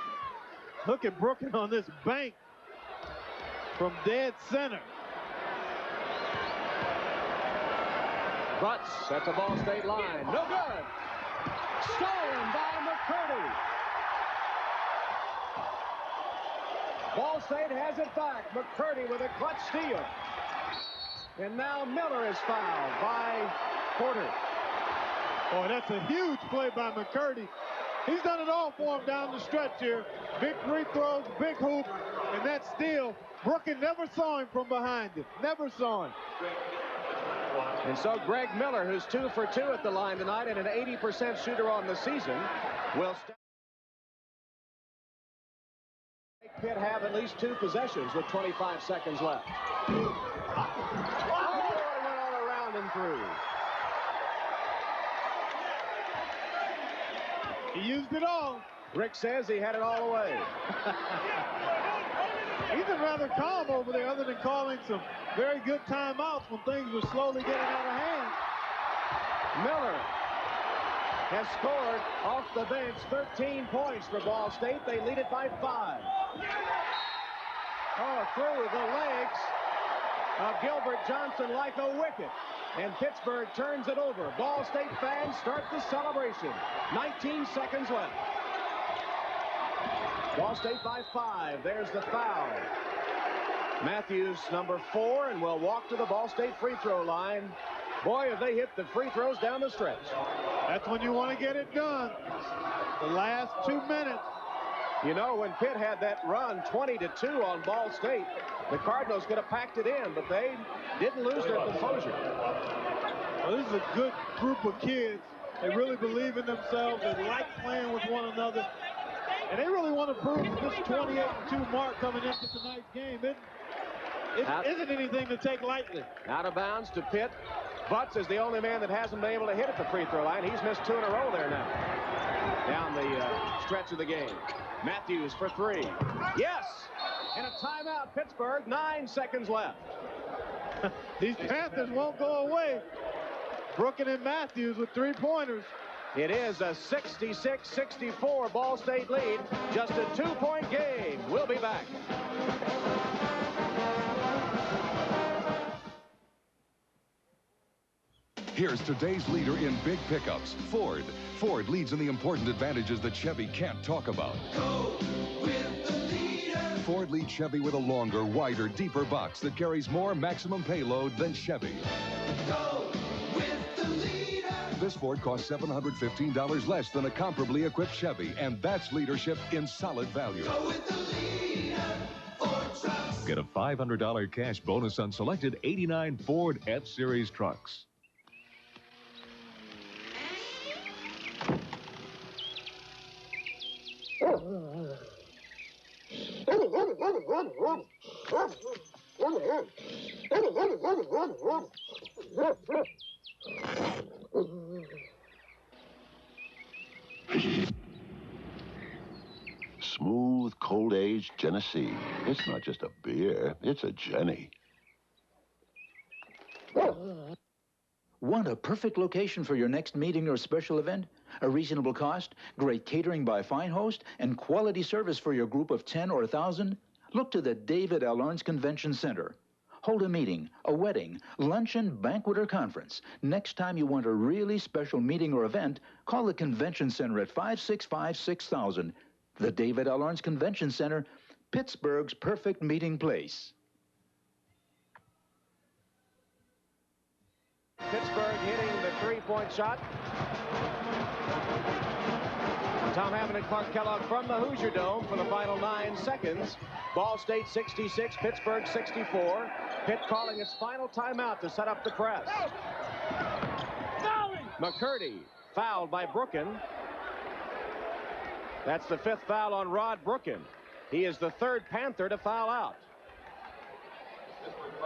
Look at Brooken on this bank from dead center. Butts at the Ball State line. No good. Stolen by McCurdy. Ball State has it back. McCurdy with a clutch steal. And now Miller is fouled by Porter. Oh, that's a huge play by McCurdy. He's done it all for him down the stretch here. Big free throws, big hoop, and that steal. Brooken never saw him from behind it. Never saw him. And so Greg Miller, who's 2 for 2 at the line tonight and an 80% shooter on the season, will make Pitt have at least 2 possessions with 25 seconds left. Oh, it went all around and through. He used it all. Rick says he had it all away. He's been rather calm over there, other than calling some very good timeouts when things were slowly getting out of hand. Miller has scored off the bench 13 points for Ball State. They lead it by 5. Oh, through the legs of Gilbert Johnson like a wicket. And Pittsburgh turns it over. Ball State fans start the celebration. 19 seconds left. Ball State by 5. There's the foul. Matthews, number 4, and will walk to the Ball State free throw line. Boy, have they hit the free throws down the stretch. That's when you want to get it done. The last 2 minutes. You know, when Pitt had that run 20-2 on Ball State, the Cardinals could have packed it in, but they didn't lose their composure. Well, this is a good group of kids. They really believe in themselves. They like playing with one another. And they really want to prove that this 28-2 mark coming into tonight's game, it isn't anything to take lightly. Out of bounds to Pitt. Butts is the only man that hasn't been able to hit at the free throw line. He's missed 2 in a row there now. Down the stretch of the game. Matthews for 3. Yes! And a timeout, Pittsburgh. 9 seconds left. These Panthers won't go away. Brooken and Matthews with 3-pointers. It is a 66-64 Ball State lead. Just a 2-point game. We'll be back. Here's today's leader in big pickups, Ford. Ford leads in the important advantages that Chevy can't talk about. Go with the leader. Ford leads Chevy with a longer, wider, deeper box that carries more maximum payload than Chevy. Go with the leader. This Ford costs $715 less than a comparably equipped Chevy, and that's leadership in solid value. Go with the leader. Ford trucks. Get a $500 cash bonus on selected 89 Ford F-Series trucks. Smooth, cold-aged Genesee. It's not just a beer, it's a Jenny. Want a perfect location for your next meeting or special event? A reasonable cost, great catering by a fine host, and quality service for your group of 10 or 1,000? Look to the David L. Lawrence Convention Center. Hold a meeting, a wedding, luncheon, banquet, or conference. Next time you want a really special meeting or event, call the Convention Center at 565-6000. The David L. Lawrence Convention Center, Pittsburgh's perfect meeting place. Pittsburgh hitting the three-point shot. Tom Hammond and Clark Kellogg from the Hoosier Dome for the final 9 seconds. Ball State 66, Pittsburgh 64. Pitt calling its final timeout to set up the press. McCurdy fouled by Brooken. That's the 5th foul on Rod Brooken. He is the 3rd Panther to foul out.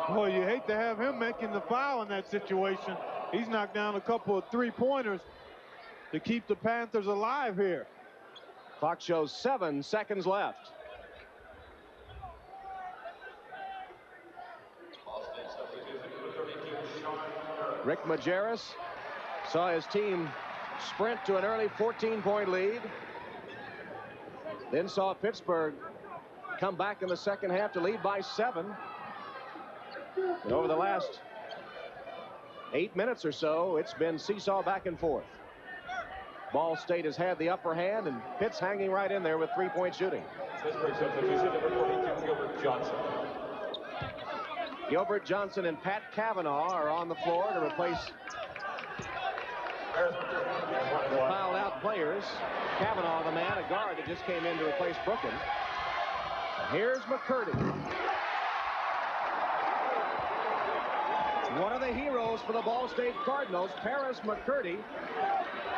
Boy, you hate to have him making the foul in that situation. He's knocked down a couple of 3-pointers to keep the Panthers alive here. Clock shows 7 seconds left. Rick Majerus saw his team sprint to an early 14-point lead. Then saw Pittsburgh come back in the second half to lead by 7. And over the last 8 minutes or so, it's been seesaw back and forth. Ball State has had the upper hand, and Pitt's hanging right in there with 3-point shooting. Pittsburgh substitution, number 42, Gilbert Johnson. Gilbert Johnson and Pat Cavanaugh are on the floor to replace the fouled out players. Cavanaugh, the man, a guard that just came in to replace Brooken. Here's McCurdy. One of the heroes for the Ball State Cardinals, Paris McCurdy,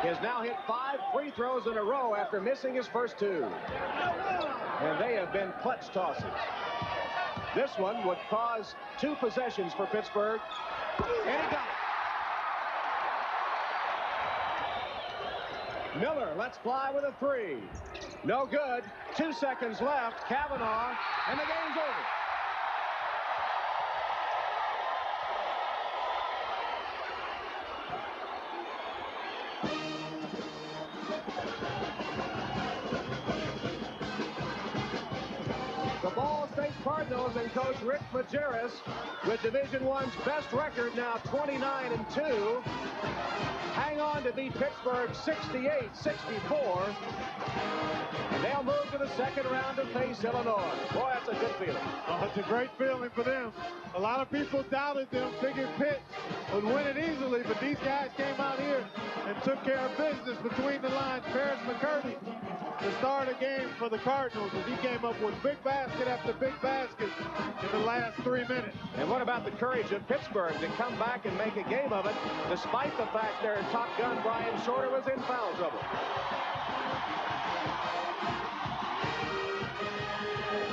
has now hit 5 free throws in a row after missing his first 2. And they have been clutch tosses. This one would cause 2 possessions for Pittsburgh, and he got it. Miller lets fly with a 3. No good. 2 seconds left. Cavanaugh, and the game's over. The Ball State Cardinals and coach Rick Majerus, with Division I's best record now 29-2, hang on to beat Pittsburgh 68-64, and they'll move to the second round to face Illinois. Boy, that's a good feeling. Oh, it's a great feeling for them. A lot of people doubted them, figured Pitt would win it easily, but these guys came out here and took care of business between the lines. Paris McCurdy to start a game for the Cardinals as he came up with big basket after big basket in the last 3 minutes. And what about the courage of Pittsburgh to come back and make a game of it, despite the fact their top gun, Brian Shorter, was in foul trouble?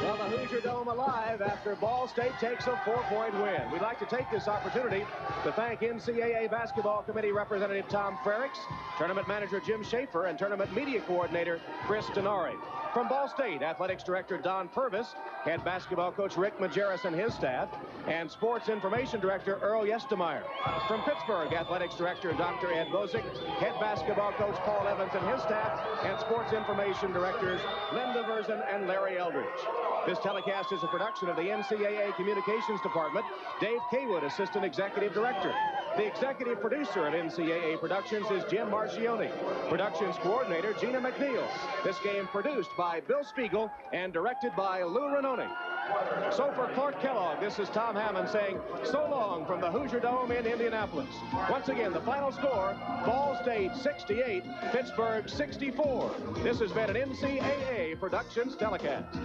Well, the Hoosier Dome alive after Ball State takes a 4-point win. We'd like to take this opportunity to thank NCAA Basketball Committee Representative Tom Frericks, Tournament Manager Jim Schaefer, and Tournament Media Coordinator Chris Denari. From Ball State, Athletics Director Don Purvis, head basketball coach Rick Majerus and his staff, and Sports Information Director Earl Yestemeyer. From Pittsburgh, Athletics Director Dr. Ed Bozick, head basketball coach Paul Evans and his staff, and Sports Information Directors Linda Verzen and Larry Eldridge. This telecast is a production of the NCAA Communications Department. Dave Kaywood, Assistant Executive Director. The executive producer of NCAA Productions is Jim Marchione. Productions coordinator Gina McNeil. This game produced by Bill Spiegel and directed by Lou Ranoni. So for Clark Kellogg, this is Tom Hammond saying so long from the Hoosier Dome in Indianapolis. Once again, the final score, Ball State 68, Pittsburgh 64. This has been an NCAA Productions telecast.